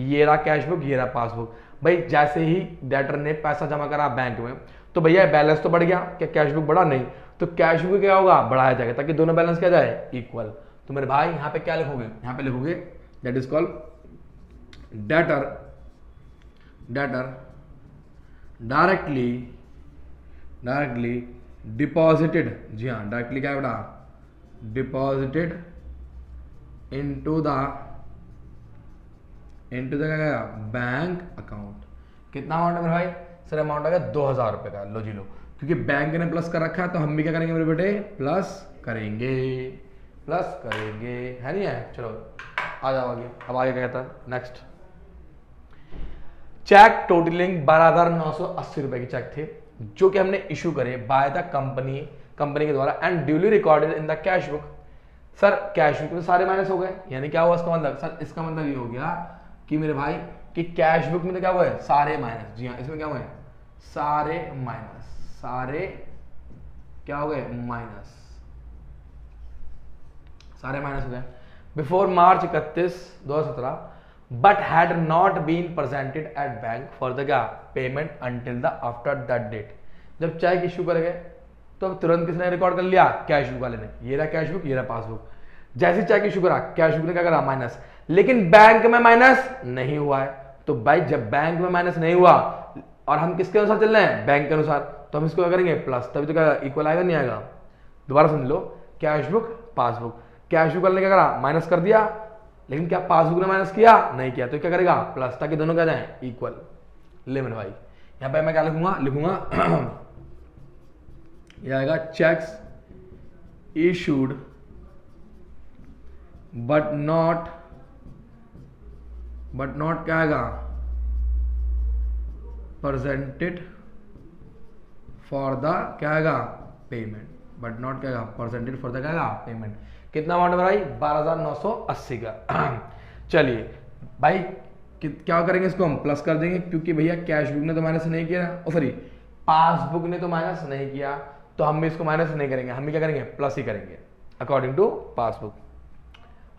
ये रहा कैश बुक, ये रहा पासबुक। भाई जैसे ही डेटर ने पैसा जमा करा बैंक में, तो भैया बैलेंस तो बढ़ गया, क्या कैश बुक बढ़ा, नहीं, तो कैश बुक क्या होगा, बढ़ाया जाएगा, ताकि दोनों बैलेंस क्या जाए, इक्वल। तो मेरे भाई यहाँ पे क्या लिखोगे, यहाँ पे लिखोगे that is called debtor directly deposited, जी हाँ डायरेक्टली क्या है बेटा, डिपॉजिटेड इनटू द क्या गया, बैंक अकाउंट। कितना अमाउंट है मेरे भाई, सर अमाउंट आ गया 2000 रुपए का। लो जी लो, क्योंकि बैंक ने प्लस कर रखा है तो हम भी क्या करेंगे मेरे बेटे, प्लस करेंगे, है नहीं है। चलो आ जाओ आगे। अब आगे क्या कहता है, नेक्स्ट। चेक टोटलिंग 12,980 रुपए के चेक थे जो कि हमने इशू करे बाय द कंपनी के द्वारा and duly recorded in the cash book. Sir cash book में सारे माइनस हो गए, यानी क्या हुआ इसका मतलब, सर इसका मतलब ये हो गया कि मेरे भाई कि कैश बुक में तो क्या हुआ है, सारे माइनस। जी हाँ, इसमें क्या हुआ है, सारे माइनस, सारे क्या हो गए, माइनस, सारे माइनस हो गए। Before March 31, 2017 but had not been presented at bank for the payment until the after that date. जब चेक इशू कर गए तो तुरंत किसने रिकॉर्ड कर लिया, कैश बुक वाले ने। ये रहा कैश बुक, ये रहा पासबुक। जैसे चेक इशू करा, कैश बुक ने क्या करा, माइनस, लेकिन बैंक में माइनस नहीं हुआ है। तो भाई जब बैंक में माइनस नहीं हुआ और हम किसके अनुसार चल रहे हैं, बैंक के अनुसार, तो हम इसको क्या करेंगे, प्लस, तभी तो क्या इक्वल आएगा, नहीं आएगा। दोबारा समझ लो, cash book passbook, cash book वाले ने क्या करा, माइनस कर दिया, लेकिन क्या पासबुक ने माइनस किया, नहीं किया, तो क्या करेगा, प्लस, ताकि दोनों क्या जाए, इक्वल। ले मेरे भाई यहाँ पे मैं क्या लिखूंगा ये आएगा चेक्स इशूड बट नॉट क्या आएगा, प्रेजेंटेड फॉर द क्या आएगा, पेमेंट, बट नॉट क्या आएगा, प्रेजेंटेड फॉर द क्या आएगा, पेमेंट। कितना अमाउंट है भाई, 12,980 का। चलिए भाई क्या करेंगे, इसको हम प्लस कर देंगे, क्योंकि भैया कैश बुक ने तो माइनस नहीं किया, और सॉरी पासबुक ने तो माइनस नहीं किया, तो हम भी इसको माइनस नहीं करेंगे, हम भी क्या करेंगे, प्लस ही करेंगे। According to passbook.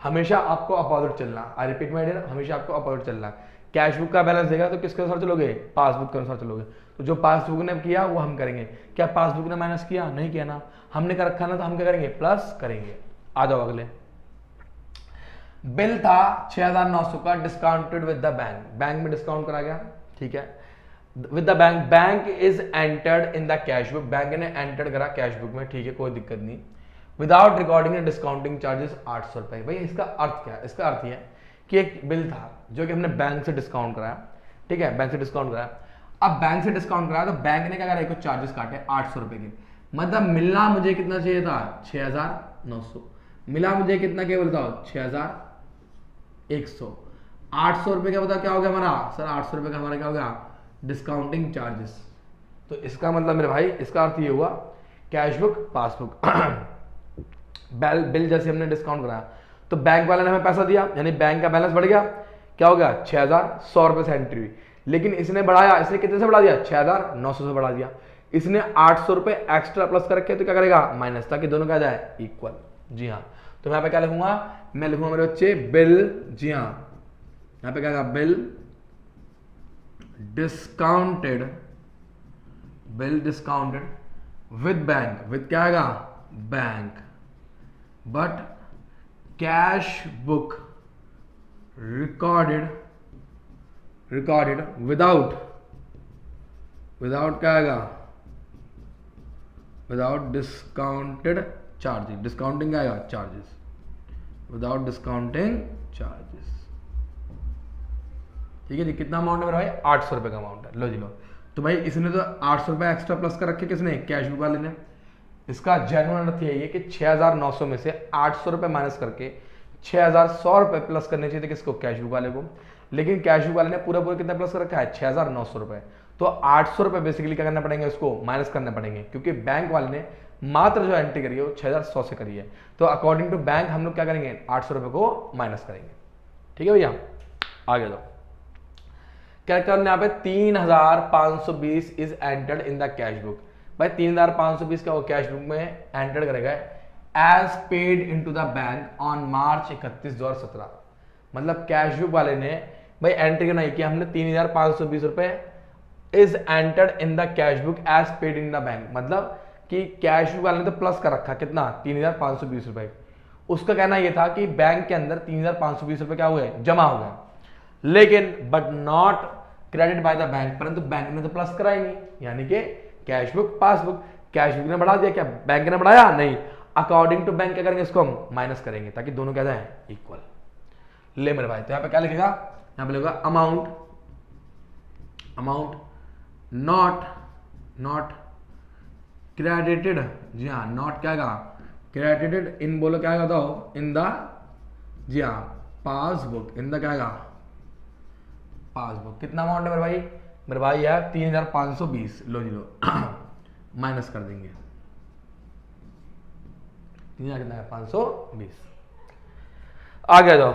हमेशा आपको अपोजिट चलना, आई रिपीट माय डियर, हमेशा आपको अपोजिट चलना। कैश बुक का बैलेंस देगा तो किसके अनुसार चलोगे, पासबुक के अनुसार चलोगे। तो जो पासबुक ने किया वो हम करेंगे। क्या पासबुक ने माइनस किया, नहीं किया ना, हमने कर रखा ना, तो हम क्या करेंगे, प्लस करेंगे। आ जाओ अगले। बिल था 6900 का, discounted with the bank, bank में डिस्काउंट करा गया, ठीक है, with the bank, bank is entered in the cash book, bank ने एंटर्ड करा कैश बुक में, ठीक है, कोई दिक्कत नहीं, without recording and discounting charges 800 रुपए। भाई इसका अर्थ क्या है, इसका अर्थ ये है कि एक बिल था जो कि हमने बैंक से डिस्काउंट कराया, ठीक है, बैंक से डिस्काउंट कराया। अब बैंक से डिस्काउंट कराया तो बैंक ने क्या करा, कुछ चार्जेस काटे 800 रुपए के, मतलब मिलना मुझे कितना चाहिए था, 6900, मिला मुझे कितना, केवल था 6100। 800 रुपए का बता क्या हो गया हमारा सर, 800 रुपए का हमारा क्या हो गया, डिस्काउंटिंग चार्जेस। तो इसका मतलब मेरे भाई, इसका अर्थ ये हुआ कैश बुक पासबुक बिल जैसे हमने डिस्काउंट कराया तो बैंक वाले ने हमें पैसा दिया, यानी बैंक का बैलेंस बढ़ गया, क्या हो गया, 6100 रुपए से एंट्री हुई, लेकिन इसने बढ़ाया, इसने कितने से बढ़ा दिया, 6900 से बढ़ा दिया, इसने 800 रुपए एक्स्ट्रा प्लस कर रखे, तो क्या करेगा, माइनस, ताकि दोनों क्या जाए, इक्वल। जी हाँ, तो यहाँ पे क्या लिखूंगा, मैं लिखूंगा मेरे बच्चे बिल, जी हाँ, यहाँ पे क्या, bill discounted, bill discounted with bank, with क्या आएगा, bank, but cash book recorded without क्या आएगा, विदाउट डिस्काउंटेड चार्जेस, डिस्काउंटिंग आएगा चार्जेस, विदाउट डिस्काउंटिंग चार्जेस, ठीक है जी। कितना अमाउंट है मेरा भाई, 800 रुपए का अमाउंट है, लो जी लो। तो भाई इसने तो 800 रुपए एक्स्ट्रा प्लस कर रखे, किसने, कैश बुक वाले ने। इसका जेन्युइन अर्थ यही है कि 6900 में से 800 रुपए माइनस करके 6100 रुपए प्लस करने चाहिए थे किसको, कैश बुक वाले को, लेकिन कैश बुक वाले ने पूरा कितना प्लस कर रखा है, 6900 रुपए। तो 800 रुपए बेसिकली क्या करना पड़ेंगे, उसको माइनस करने पड़ेंगे, क्योंकि बैंक वाले ने मात्र जो एंट्री करी है वो 6100 से करी है। तो अकॉर्डिंग टू बैंक हम लोग क्या करेंगे, 800 रुपए को माइनस करेंगे, ठीक है भैया। आगे जाओ, क्या करना, यहाँ पे 3520 is entered in the cash book. भाई 3520 का वो कैश बुक में एंटर करेगा as paid into the bank on March 31, 2017। मतलब कैश बुक वाले ने भाई एंट्री करना है कि हमने 3520 रुपए is entered in the cash book as paid in the bank, मतलब कि कैश बुक वाले ने तो प्लस कर रखा कितना, 3520 रुपए। उसका कहना यह था कि बैंक के अंदर 3520 रुपए क्या हुए, जमा हो गए, लेकिन but not credit by the bank, परंतु बैंक ने तो प्लस करा ही नहीं, यानी कि cash book passbook, cash book ने बढ़ा दिया, क्या बैंक ने बढ़ाया, नहीं, अकॉर्डिंग टू बैंक क्या करेंगे, इसको हम माइनस करेंगे ताकि दोनों क्या जाए, इक्वल। ले मेरे भाई, तो यहाँ पे क्या लिखेगा, यहाँ पे लिखेगा अमाउंट नॉट क्रेडिटेड, जी हाँ, नॉट क्या आएगा, क्रेडिटेड इन, बोलो क्या आएगा बताओ, इन द, जी हाँ, पासबुक, इन द क्या आएगा, पासबुक। कितना अमाउंट है मेरे भाई यार 3520, लो जी लो माइनस कर देंगे, 3000 कितना है, 520। आगे जाओ,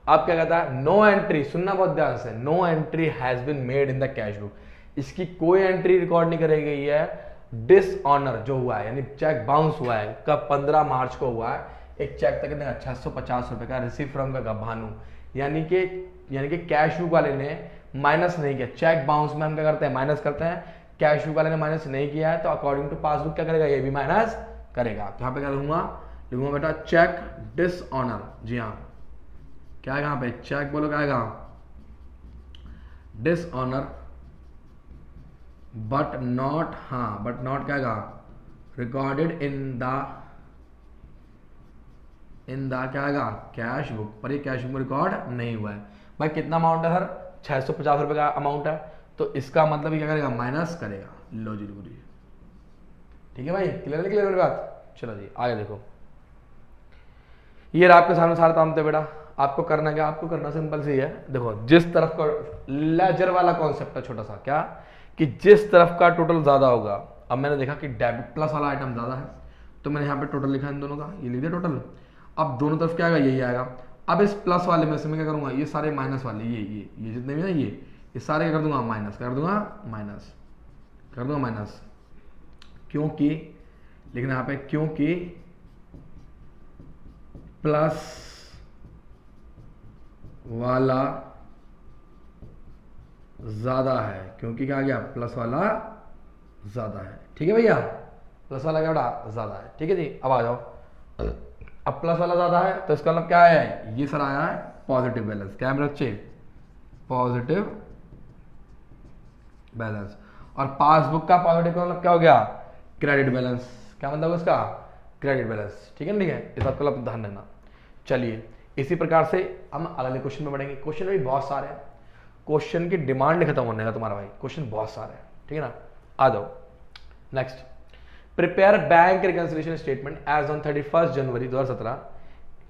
आप क्या कहता है, नो एंट्री, सुनना बहुत ध्यान से, no entry has been made in the cash book, इसकी कोई एंट्री रिकॉर्ड नहीं करी गई है। डिसऑनर जो हुआ है, यानी चेक बाउंस हुआ है, कब, 15 मार्च को हुआ है, एक चेक तक कितना 650 रुपए का, रिसीव फ्रॉम का भानु, यानी कि कैश बुक वाले ने माइनस नहीं किया। चेक बाउंस में हम क्या करते हैं, माइनस करते हैं, कैश बुक वाले ने माइनस नहीं किया है, तो अकॉर्डिंग टू पासबुक क्या करेगा, ये भी माइनस करेगा। तो यहाँ पे क्या लिखूंगा बेटा, चेक डिसऑनर, जी हाँ, क्या है यहाँ पे, चेक बोलो क्या आएगा, डिसऑनर, बट नॉट, हाँ, बट नॉट क्या आएगा, रिकॉर्डेड इन द क्या आएगा, कैश बुक, पर ये कैश बुक में रिकॉर्ड नहीं हुआ है। भाई कितना अमाउंट है सर, 650 रुपए का अमाउंट है, तो इसका मतलब ये क्या करेगा, माइनस करेगा, लो जी गुरु जी, ठीक है भाई, क्लियर मेरी बात। चलो जी आगे देखो, ये आपके सामने सारा काम थे बेटा, आपको करना क्या, आपको करना सिंपल सी है, देखो जिस तरफ का लेजर वाला कॉन्सेप्ट है छोटा सा, क्या कि जिस तरफ का टोटल ज्यादा होगा, अब मैंने देखा कि डेबिट प्लस वाला आइटम ज्यादा है, तो मैंने यहाँ पे टोटल लिखा इन दोनों का, ये लिख दिया टोटल। अब दोनों तरफ क्या आएगा, यही आएगा। अब इस प्लस वाले में से मैं क्या करूंगा, ये सारे माइनस वाले, ये जितने भी ना, ये सारे क्या कर दूंगा, माइनस कर दूंगा, माइनस, क्योंकि लिखना यहाँ पे, क्योंकि प्लस वाला ज्यादा है, क्योंकि क्या आ गया, प्लस वाला ज्यादा है। ठीक है भैया, प्लस वाला क्या बड़ा ज्यादा है। ठीक है जी, अब आ जाओ, अब प्लस वाला ज्यादा है तो इसका मतलब क्या है, ये सर आया है पॉजिटिव बैलेंस। क्या है मेरे बच्चे, पॉजिटिव बैलेंस। और पासबुक का पॉजिटिव का मतलब क्या हो गया, क्रेडिट बैलेंस। क्या मतलब है उसका, क्रेडिट बैलेंस। ठीक है, ठीक है, इस बात को आप ध्यान देना। चलिए इसी प्रकार से हम अगले क्वेश्चन में बढ़ेंगे। क्वेश्चन भी बहुत सारे हैं, क्वेश्चन की डिमांड नहीं खत्म होने का तुम्हारा भाई, क्वेश्चन बहुत सारे हैं। ठीक है ना, आ जाओ next. Prepare bank reconciliation statement as on 31 जनवरी 2017।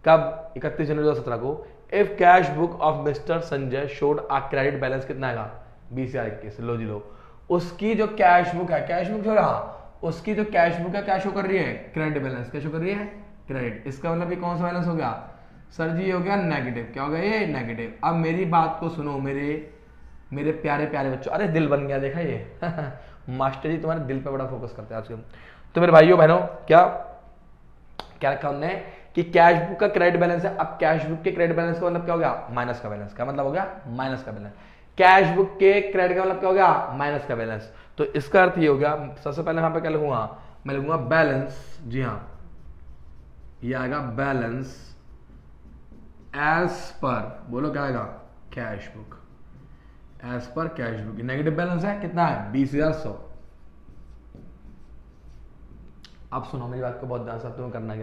कब, 31 जनवरी 2017 को। If cash book of mister Sanjay showed a credit balance कितना आएगा, 20,021। लो जी लो, उसकी जो कैश बुक है, कैश बुक जो रहा उसकी जो कैश बुक है क्या शो कर रही है, क्रेडिट बैलेंस। क्या शो कर रही है, क्रेडिट। इसका मतलब ये कौन सा बैलेंस हो गया सर जी, ये हो गया नेगेटिव। क्या हो गया ये, नेगेटिव। अब मेरी बात को सुनो मेरे प्यारे प्यारे बच्चों, अरे दिल बन गया देखा ये मास्टर जी तुम्हारे दिल पे बड़ा फोकस करते हैं आजकल। तो मेरे भाइयों बहनों, क्या क्या रखा हमने कि कैश बुक का क्रेडिट बैलेंस है। अब कैश बुक के क्रेडिट बैलेंस का मतलब क्या हो गया, माइनस का बैलेंस। क्या मतलब हो गया, माइनस का बैलेंस। कैश बुक के क्रेडिट का मतलब क्या हो गया, माइनस का बैलेंस। तो इसका अर्थ ये हो गया, सबसे पहले यहां पे क्या लिखूंगा, मैं लिखूंगा बैलेंस। जी हाँ, ये आएगा बैलेंस एज पर, बोलो क्या आएगा, cash book. As per cash book negative balance है, कितना है, 20,100। अब सुनो मेरी बात को बहुत ध्यान से, तुम्हें करना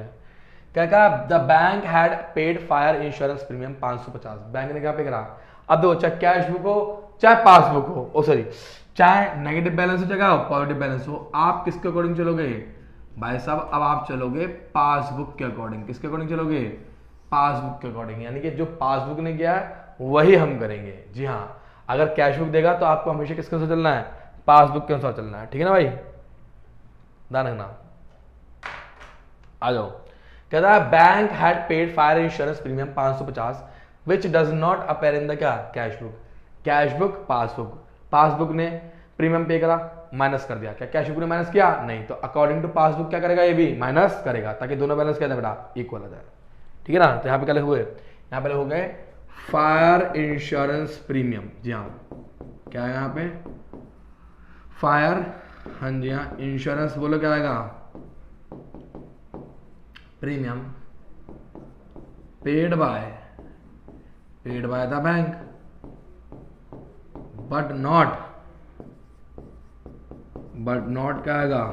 क्या कहा, the bank had paid fire insurance premium 550। Bank ने क्या पे करा, अब देखो चाहे कैश बुक हो चाहे पासबुक हो, ओ सॉरी, चाहे नेगेटिव बैलेंस हो चाहे पॉजिटिव बैलेंस हो, आप किसके अकॉर्डिंग चलोगे भाई साहब, अब आप चलोगे पासबुक के अकॉर्डिंग। किसके अकॉर्डिंग चलोगे, पासबुक के अकॉर्डिंग। यानी कि जो पासबुक ने किया है वही हम करेंगे। जी हाँ, अगर कैश बुक देगा तो आपको हमेशा किसके अनुसार चलना है, पासबुक के अनुसार चलना है। ठीक है ना भाई, ध्यान रखना। आ जाओ, कहता है bank had paid fire insurance premium 550 which does not appear in the क्या, cash book. Cash book passbook, passbook ने प्रीमियम पे करा, माइनस कर दिया। क्या कैश बुक ने माइनस किया, नहीं। तो अकॉर्डिंग टू पासबुक क्या करेगा, ये भी माइनस करेगा, ताकि दोनों बैलेंस क्या बेटा, इक्वल आ जाए। ठीक है ना, तो यहाँ पे क्या लिखे हुए, यहाँ पे हो गए फायर इंश्योरेंस प्रीमियम। जी हाँ, क्या है यहाँ पे, फायर, हाँ जी हाँ, इंश्योरेंस बोलो क्या आएगा, premium paid by the bank but not क्या आएगा,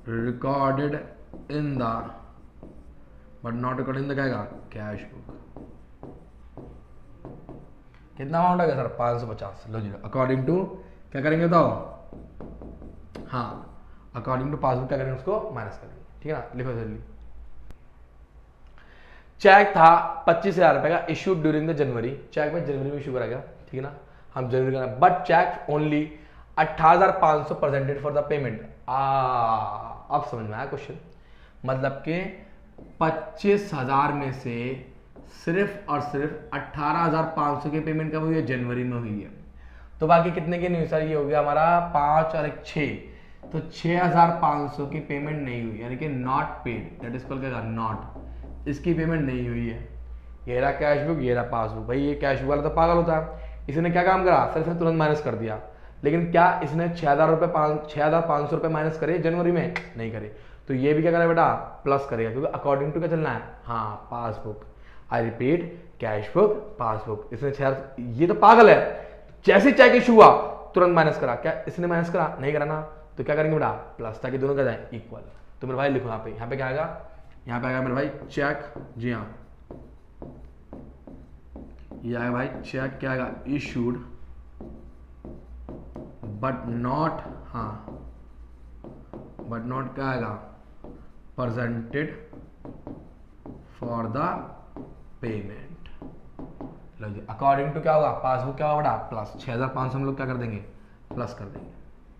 recorded in the, but not recorded in the क्या आएगा, कैश बुक। कितना अमाउंट आ गया सर, 550। लो जी, अकॉर्डिंग टू क्या करेंगे बताओ, हाँ अकॉर्डिंग टू पासबुक क्या करेंगे, उसको माइनस करेंगे। ठीक है ना, लिखो जल्दी। चेक था 25,000 रुपए का, issued during the January. Cheque में जनवरी में इशू करा गया, ठीक है ना, हम जनवरी का, but cheque only 18,500 presented for the payment. अब समझ में आया क्वेश्चन, मतलब कि 25,000 में से सिर्फ और सिर्फ 18,500 की पेमेंट कब हुई है, जनवरी में हुई है। तो बाकी कितने की नहीं सर, ये हो गया हमारा 5 और 1 6, तो 6,500 की पेमेंट नहीं हुई, यानी कि not paid, that is called क्या, नॉट, इसकी पेमेंट नहीं हुई है। ये रहा कैश बुक, ये रहा पासबुक। भाई ये कैश बुक वाला तो पागल होता है, इसने क्या काम करा सर, इसने तुरंत माइनस कर दिया। लेकिन क्या इसने 6,500 रुपये माइनस करे जनवरी में, नहीं करे। तो ये भी क्या करेगा बेटा, प्लस करेगा, क्योंकि अकॉर्डिंग टू क्या चलना है, हाँ passbook. I repeat, cash book passbook. इसने 6,000, ये तो पागल है, जैसे चेक इशू हुआ तुरंत माइनस करा। क्या इसने माइनस करा, नहीं करा ना, तो क्या करेंगे बेटा, प्लस, ताकि दोनों क्या जाए, इक्वल। तो मेरे भाई लिखो यहाँ पे क्या आएगा, यहाँ पे आएगा मेरे भाई चेक। जी हाँ, ये आएगा भाई चेक, क्या आएगा, इशूड बट नॉट, हाँ बट नॉट क्या आएगा, प्रेजेंटेड फॉर द पेमेंट। लो जी, अकॉर्डिंग टू क्या होगा, पासबुक क्या होगा, प्लस 6,500 हम लोग क्या कर देंगे, प्लस कर देंगे।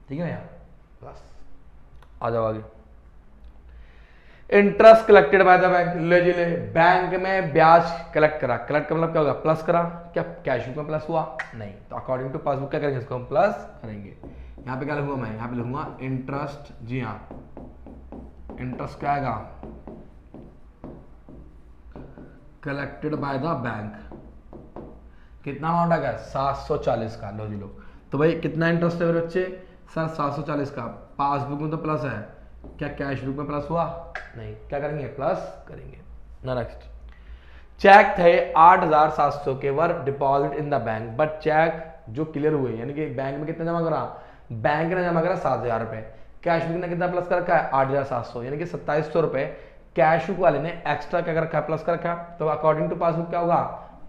ठीक है यार, प्लस। आ जाओ आगे। Interest collected by the bank, ले जी ले, बैंक में ब्याज कलेक्ट करा, कलेक्ट का मतलब क्या होगा, प्लस करा। क्या कैश बुक में प्लस हुआ, नहीं। तो अकॉर्डिंग टू पासबुक क्या करेंगे, इसको हम प्लस करेंगे। यहाँ पे क्या लिखूंगा मैं, यहाँ पे लिखूंगा इंटरेस्ट। जी हाँ, इंटरेस्ट क्या आएगा, कलेक्टेड बाय द बैंक। कितना अमाउंट आ गया 740 का। लो जी लो, तो भाई कितना इंटरेस्ट है मेरे बच्चे सर 740 का। पासबुक में तो प्लस है, क्या कैश बुक में प्लस हुआ नहीं, क्या करेंगे प्लस करेंगे ना। नेक्स्ट, चेक थे 8700 के were deposit in the bank, but cheque जो क्लियर हुए यानी कि बैंक में कितना जमा करा, बैंक ने जमा करा 7000 रुपए, कैश बुक ने कितना प्लस कर रखा है 8700 यानी कि 2700 रुपए कैश बुक वाले ने एक्स्ट्रा क्या कर रखा है प्लस कर रखा है। तो अकॉर्डिंग टू पासबुक क्या होगा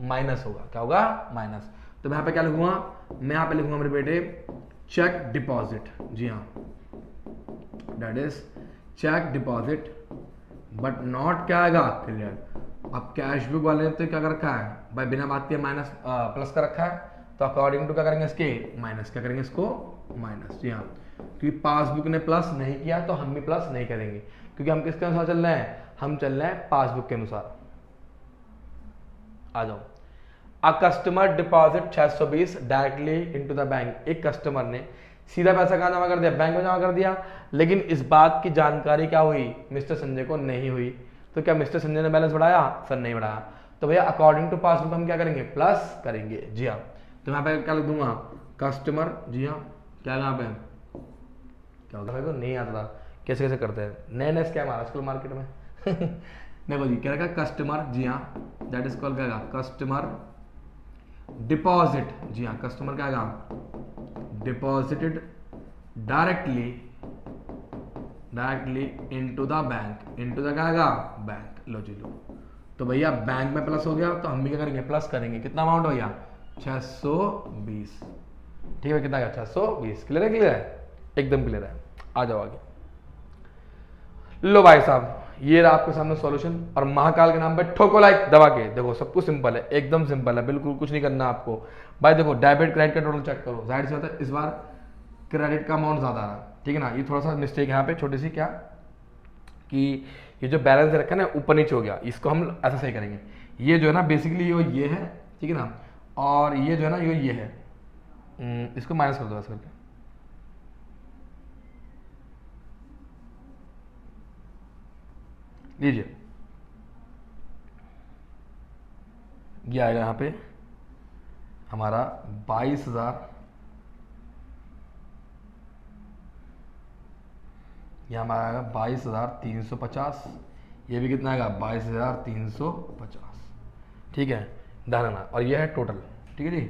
माइनस होगा, क्या होगा माइनस। तो मैं यहाँ पे क्या लिखूंगा, मैं यहाँ पे लिखूंगा मेरे बेटे चेक डिपॉजिट, जी हाँ that is cheque deposit but not क्या आएगा क्लियर। अब कैश बुक वाले ने तो क्या कर रखा है भाई बिना बात के माइनस प्लस कर रखा है, तो अकॉर्डिंग टू क्या करेंगे इसके माइनस, क्या करेंगे इसको माइनस, जी हाँ क्योंकि पासबुक ने प्लस नहीं किया तो हम भी प्लस नहीं करेंगे, क्योंकि हम किसके अनुसार चल रहे हैं, हम चल रहे हैं पासबुक के अनुसार। आ जाओ, a customer deposit 620 directly into the bank, एक कस्टमर ने सीधा पैसा कहाँ जमा कर दिया बैंक में जमा कर दिया, लेकिन इस बात की जानकारी क्या हुई मिस्टर संजय को नहीं हुई। तो क्या मिस्टर संजय ने बैलेंस बढ़ाया सर नहीं बढ़ाया, तो भैया अकॉर्डिंग टू पासबुक हम क्या करेंगे प्लस करेंगे, जी हाँ। तो यहाँ पे क्या लिख दूंगा कस्टमर, जी हाँ क्या यहाँ पे क्या होगा, मेरे को नहीं आता था कैसे कैसे करते हैं, नए नए स्कैम आ रहा आजकल मार्केट में देखो जी क्या रहेगा कस्टमर, जी हाँ दैट इज कॉल्ड क्या कस्टमर डिपॉजिट, जी हाँ कस्टमर क्या आएगा deposited directly into the bank, into the क्या आएगा बैंक। लो जी लो, तो भैया बैंक में प्लस हो गया तो हम भी क्या करेंगे प्लस करेंगे, कितना अमाउंट हो गया 620, ठीक है कितना गया 620, क्लियर है क्लियर है एकदम क्लियर है। आ जाओ आगे, लो भाई साहब ये रहा आपके सामने सॉल्यूशन, और महाकाल के नाम पे ठोको लाइक दबा के। देखो सब कुछ सिंपल है एकदम सिंपल है, बिल्कुल कुछ नहीं करना आपको भाई। देखो डेबिट क्रेडिट का टोटल चेक करो, जाहिर सी बात है इस बार क्रेडिट का अमाउंट ज्यादा आ रहा है, ठीक है ना। ये थोड़ा सा मिस्टेक है यहाँ पे छोटी सी, क्या कि ये जो बैलेंस रखा है ना ऊपर नीचे हो गया, इसको हम ऐसा सही करेंगे। ये जो है ना बेसिकली ये है, ठीक है ना, और ये जो है ना ये है, इसको माइनस कर दो ऐसा करके, लीजिए ये आएगा यहाँ पे हमारा 22,000, ये हमारा आएगा 22,350, ये भी कितना आएगा 22,350, ठीक है ध्यान रखना, और ये है टोटल, ठीक है जी।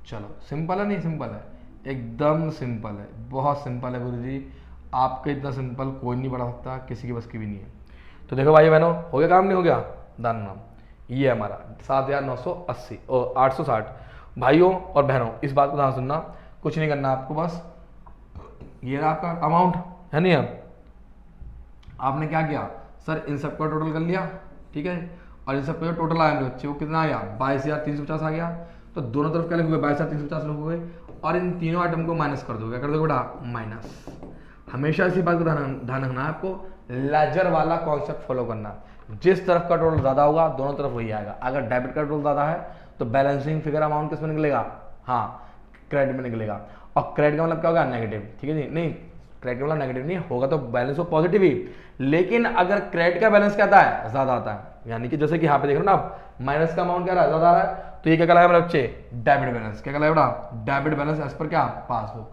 चलो सिंपल है नहीं सिंपल है, एकदम सिंपल है, बहुत सिंपल है गुरु जी, आपके इतना सिंपल कोई नहीं पढ़ा सकता, किसी की बस की भी नहीं है। तो देखो भाई बहनों हो गया काम नहीं हो गया, दान नाम ये हमारा 7,980 और 860। भाइयों और बहनों इस बात को ध्यान सुनना, कुछ नहीं करना आपको, बस ये रहा आपका अमाउंट है नहीं। अब आपने क्या किया सर इन सबका टोटल कर लिया, ठीक है, और इन सबका जो टोटल आया मेरे बच्चे वो कितना आया 22,350 आ गया। तो दोनों तरफ क्या लिखोगे 22,350 लिखोगे, और इन तीनों आइटम को माइनस कर दोगे, क्या कर दोगे बेटा माइनस। हमेशा इसी बात को ध्यान रखना है आपको, लेजर वाला कॉन्सेप्ट फॉलो करना, जिस तरफ का टोटल ज्यादा होगा दोनों तरफ वही आएगा। अगर डेबिट का टोटल ज्यादा है तो बैलेंसिंग फिगर अमाउंट किस में निकलेगा, हाँ क्रेडिट में निकलेगा, और क्रेडिट का मतलब क्या होगा नेगेटिव, ठीक है जी, नहीं क्रेडिट का मतलब नेगेटिव नहीं होगा तो बैलेंस हो पॉजिटिव ही, लेकिन अगर क्रेडिट का बैलेंस क्या आता है ज्यादा आता है, यानी कि जैसे कि यहाँ पे देख रहे हो ना आप माइनस का अमाउंट क्या रहा है ज्यादा आ रहा है, तो ये क्या कहलाएगा मेरे बच्चे डेबिट बैलेंस, क्या कहलाएगा बेटा डेबिट बैलेंस एज पर क्या पासबुक,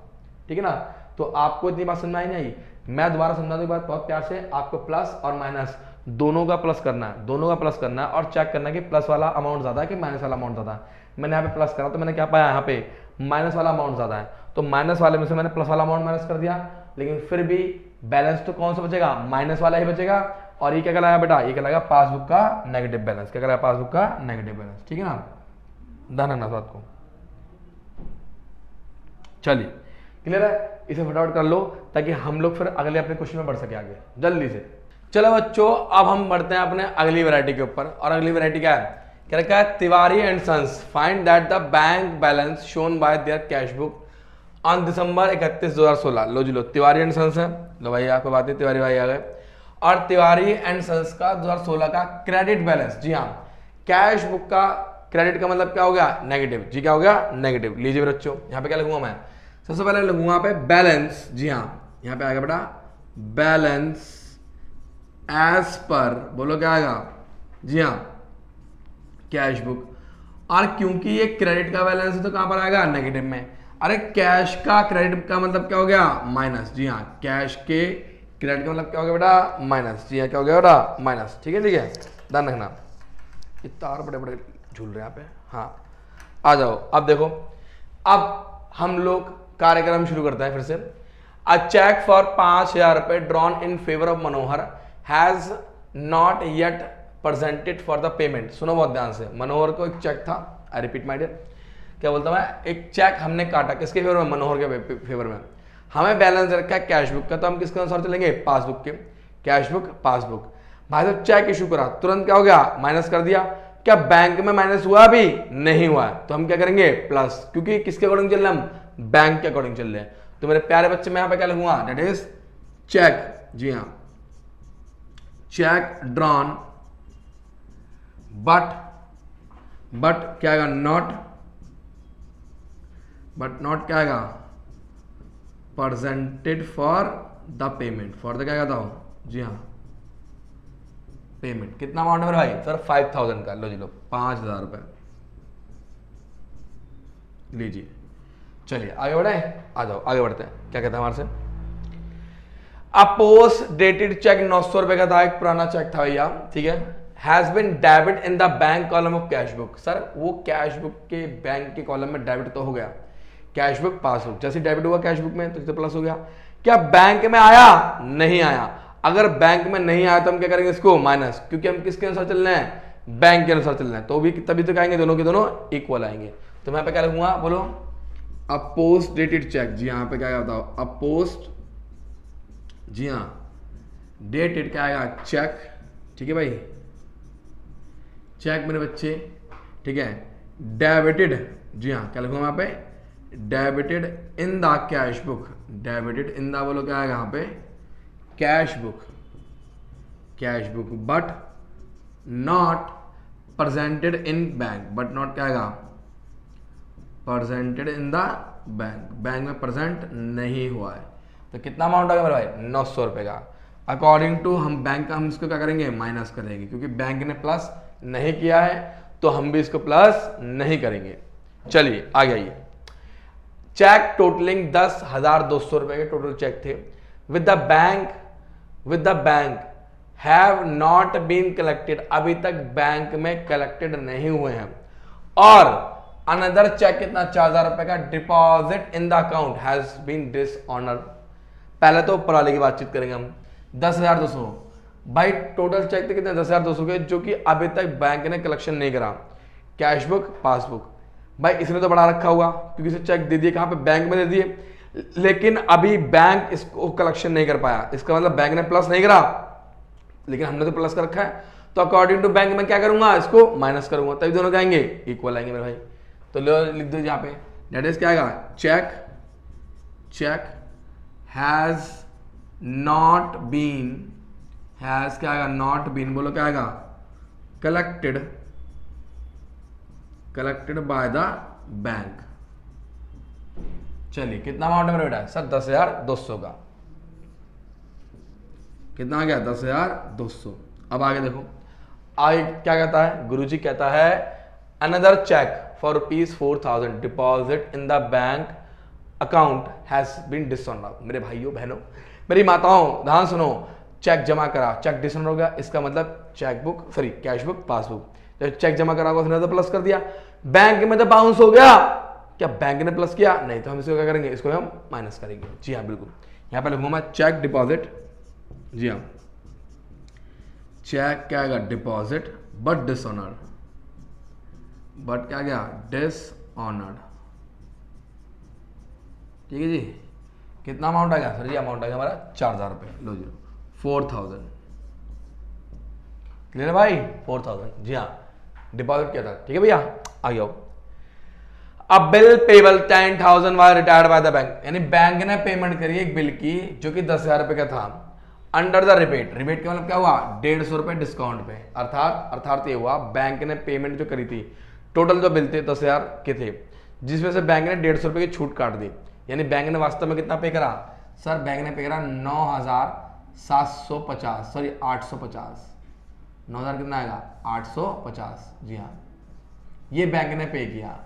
ठीक है ना। तो आपको इतनी बात समझ में आई नहीं, मैं दोबारा समझा दूं बात बहुत प्यार से, आपको प्लस और माइनस दोनों का प्लस करना है, दोनों का प्लस करना है, और चेक करना है कि प्लस वाला अमाउंट ज्यादा है कि माइनस वाला अमाउंट ज्यादा है। मैंने यहाँ पे प्लस करा तो मैंने क्या पाया यहाँ पे माइनस वाला अमाउंट ज्यादा है, तो माइनस वाले में से मैंने प्लस वाला अमाउंट माइनस कर दिया, लेकिन फिर भी बैलेंस तो कौन सा बचेगा माइनस वाला ही बचेगा, और ये क्या कहलाएगा बेटा ये कहलाएगा पासबुक का नेगेटिव बैलेंस, क्या कहलाएगा पासबुक का नेगेटिव बैलेंस, ठीक है ना, ध्यान रखना बात को। चलिए क्लियर है, इसे फटाफट कर लो ताकि हम लोग फिर अगले अपने क्वेश्चन में बढ़ सके आगे जल्दी से। चलो बच्चों अब हम बढ़ते हैं अपने अगली वैरायटी के ऊपर, और अगली वैरायटी क्या है, क्या रखा है Tiwari and sons find that the bank balance shown by there cash book on December 31, 2016। लो जी लो, तिवारी एंड सन्स है, लो भाई आपको बात है तिवारी भाई आ गए, और तिवारी एंड सन्स का 2016 का क्रेडिट बैलेंस, जी हाँ कैश बुक का क्रेडिट का मतलब क्या हो गया नेगेटिव, जी क्या हो गया नेगेटिव। लीजिए बच्चों यहाँ पे क्या लिखूंगा मैं, सबसे पहले लिखूंगा यहाँ पे बैलेंस, जी हाँ यहाँ पे आएगा बेटा बैलेंस एज पर, बोलो क्या आएगा, जी हाँ कैश बुक। और क्योंकि ये क्रेडिट का बैलेंस है तो कहां पर आएगा, नेगेटिव में। अरे कैश का क्रेडिट का मतलब क्या हो गया, माइनस। जी हाँ, कैश के क्रेडिट का मतलब क्या हो गया बेटा, माइनस। जी हाँ, क्या हो गया बेटा, माइनस। ठीक है, ठीक है, ध्यान रखना। ये तार बड़े बड़े झूल रहे हैं यहाँ पे। हाँ, आ जाओ। अब देखो, अब हम लोग कार्यक्रम शुरू करते हैं फिर से। अ चेक फॉर 5,000 रुपए drawn in favour of Manohar has not yet presented for the payment. सुनो बहुत ध्यान से। मनोहर को एक चेक था, आई रिपीट माय डियर, क्या बोलता मैं, एक चेक हमने काटा, किसके फेवर में, मनोहर के फेवर में। हमें बैलेंस रखा है कैश बुक का, तो हम किसके अनुसार चलेंगे, पासबुक के। Cash book, passbook. भाई साहब चेक इशू करा, तुरंत क्या हो गया, माइनस कर दिया। क्या बैंक में माइनस हुआ, भी नहीं हुआ है, तो हम क्या करेंगे, प्लस, क्योंकि किसके अकॉर्डिंग चल रहे हैं हम, बैंक के अकॉर्डिंग चल रहे हैं। तो मेरे प्यारे बच्चे, मैं यहां पे क्या लिखूंगा, दैट इज चेक। जी हाँ, चेक ड्रॉन बट क्या आएगा, नॉट, बट नॉट क्या आएगा, presented for the payment, for the क्या कहता हूं, जी हाँ, पेमेंट। कितना अमाउंट है भाई, सर 5,000 का। लो जी लो, 5,000 रुपए लीजिए। चलिए आगे बढ़े, आ जाओ आगे बढ़ते हैं। क्या कहता है हमारे से, पोस्ट डेटेड चेक 900 रुपए का था, एक पुराना चेक था भैया, ठीक है। Has been debit in the bank column of cash book. Sir वो कैश बुक के बैंक के कॉलम में डेबिट तो हो गया, कैश बुक पासबुक, जैसे डेबिट हुआ कैश बुक में तो प्लस हो गया। क्या बैंक में आया, नहीं आया। अगर बैंक में नहीं आया तो हम क्या करेंगे, इसको माइनस, क्योंकि हम किसके अनुसार चल रहे हैं, बैंक के अनुसार चल रहे हैं, तो भी तभी तक आएंगे, दोनों के दोनों इक्वल आएंगे। तो मैं पे क्या लिखूंगा, बोलो, अ पोस्ट डेटेड चेक। जी यहाँ पे क्या बताओ, अ पोस्ट, जी हाँ, डेटेड क्या आएगा, चेक। ठीक है भाई, चेक मेरे बच्चे, ठीक है, डेबिटेड। जी हाँ, क्या लिखूंगा यहाँ पे, debited in the cash book. Debited in the, बोलो क्या आएगा यहाँ पे, cash book, cash book, but not presented in bank. But not क्या आएगा, presented in the bank, bank में प्रेजेंट नहीं हुआ है। तो कितना अमाउंट आ गया मेरे भाई, 900 रुपए का। अकॉर्डिंग टू हम बैंक का, हम इसको क्या करेंगे, माइनस करेंगे, क्योंकि बैंक ने प्लस नहीं किया है तो हम भी इसको प्लस नहीं करेंगे। चलिए आगे आइए। चेक टोटलिंग 10,200 रुपए के टोटल चेक थे, with the bank have not been collected, अभी तक बैंक में कलेक्टेड नहीं हुए हैं। और अनदर चेक कितना, 4,000 रुपए का, deposit in the account has been dishonoured. पहले तो ऊपर वाले की बातचीत करेंगे हम। 10,200 भाई टोटल चेक थे कितने, 10,200 के, जो कि अभी तक बैंक ने कलेक्शन नहीं करा। कैश बुक, पासबुक, भाई इसने तो बढ़ा रखा होगा, क्योंकि इसे चेक दे दिए कहां पे, बैंक में दे दिए, लेकिन अभी बैंक इसको कलेक्शन नहीं कर पाया। इसका मतलब बैंक ने प्लस नहीं करा, लेकिन हमने तो प्लस कर रखा है। तो अकॉर्डिंग टू बैंक में क्या करूंगा, इसको माइनस करूंगा, तभी दोनों क्या आएंगे, इक्वल आएंगे मेरे भाई। तो लिख दो यहाँ पे, दैट इज क्या आएगा, cheque has not been, has क्या आएगा, नॉट बीन, बोलो क्या आएगा, कलेक्टेड बाय द बैंक। चलिए कितना अमाउंट है मेरा बेटा, सर 10,200 का। कितना आ गया, 10,200। अब आगे देखो, आगे क्या कहता है, गुरुजी कहता है, another cheque for ₹4,000 deposit in the bank account has been dishonoured. मेरे भाइयों बहनों, मेरी माताओं, ध्यान सुनो, चेक जमा करा, चेक डिसऑनर हो गया, इसका मतलब cheque book, sorry cash book, passbook. जब चेक जमा करा उसने तो प्लस कर दिया, बैंक में तो बाउंस हो गया। क्या बैंक ने प्लस किया, नहीं, तो हम इसको क्या करेंगे, इसको हम माइनस करेंगे। जी हाँ बिल्कुल, यहां पर लिखूंगा मैं चेक डिपॉजिट। जी हाँ, चेक क्या आएगा, डिपॉजिट, बट डिसऑनर्ड, बट क्या गया, डिसऑनर्ड। ठीक है जी, कितना अमाउंट आ गया, सर जी अमाउंट आ गया हमारा 4,000 रुपये। लो जी 4,000, क्लियर भाई, 4,000। जी हाँ, डिपॉजिट किया था, ठीक है भैया। आ जाओ, अब bill payable 10,000 was retired by the bank, यानी बैंक ने पेमेंट करी एक बिल की जो कि 10,000 रुपए का था, अंडर द रिबेट। रिबेट का मतलब क्या हुआ, 150 रुपए डिस्काउंट पे। अर्थात ये हुआ, बैंक ने पेमेंट जो करी थी, टोटल जो बिल थे 10,000 के थे, जिसमें से बैंक ने 150 रुपए की छूट काट दी। यानी बैंक ने वास्तव में कितना पे करा, सर बैंक ने पे करा 9,750, सॉरी 850। 9,000 कितना आएगा, 850। जी हाँ, ये बैंक ने पे किया।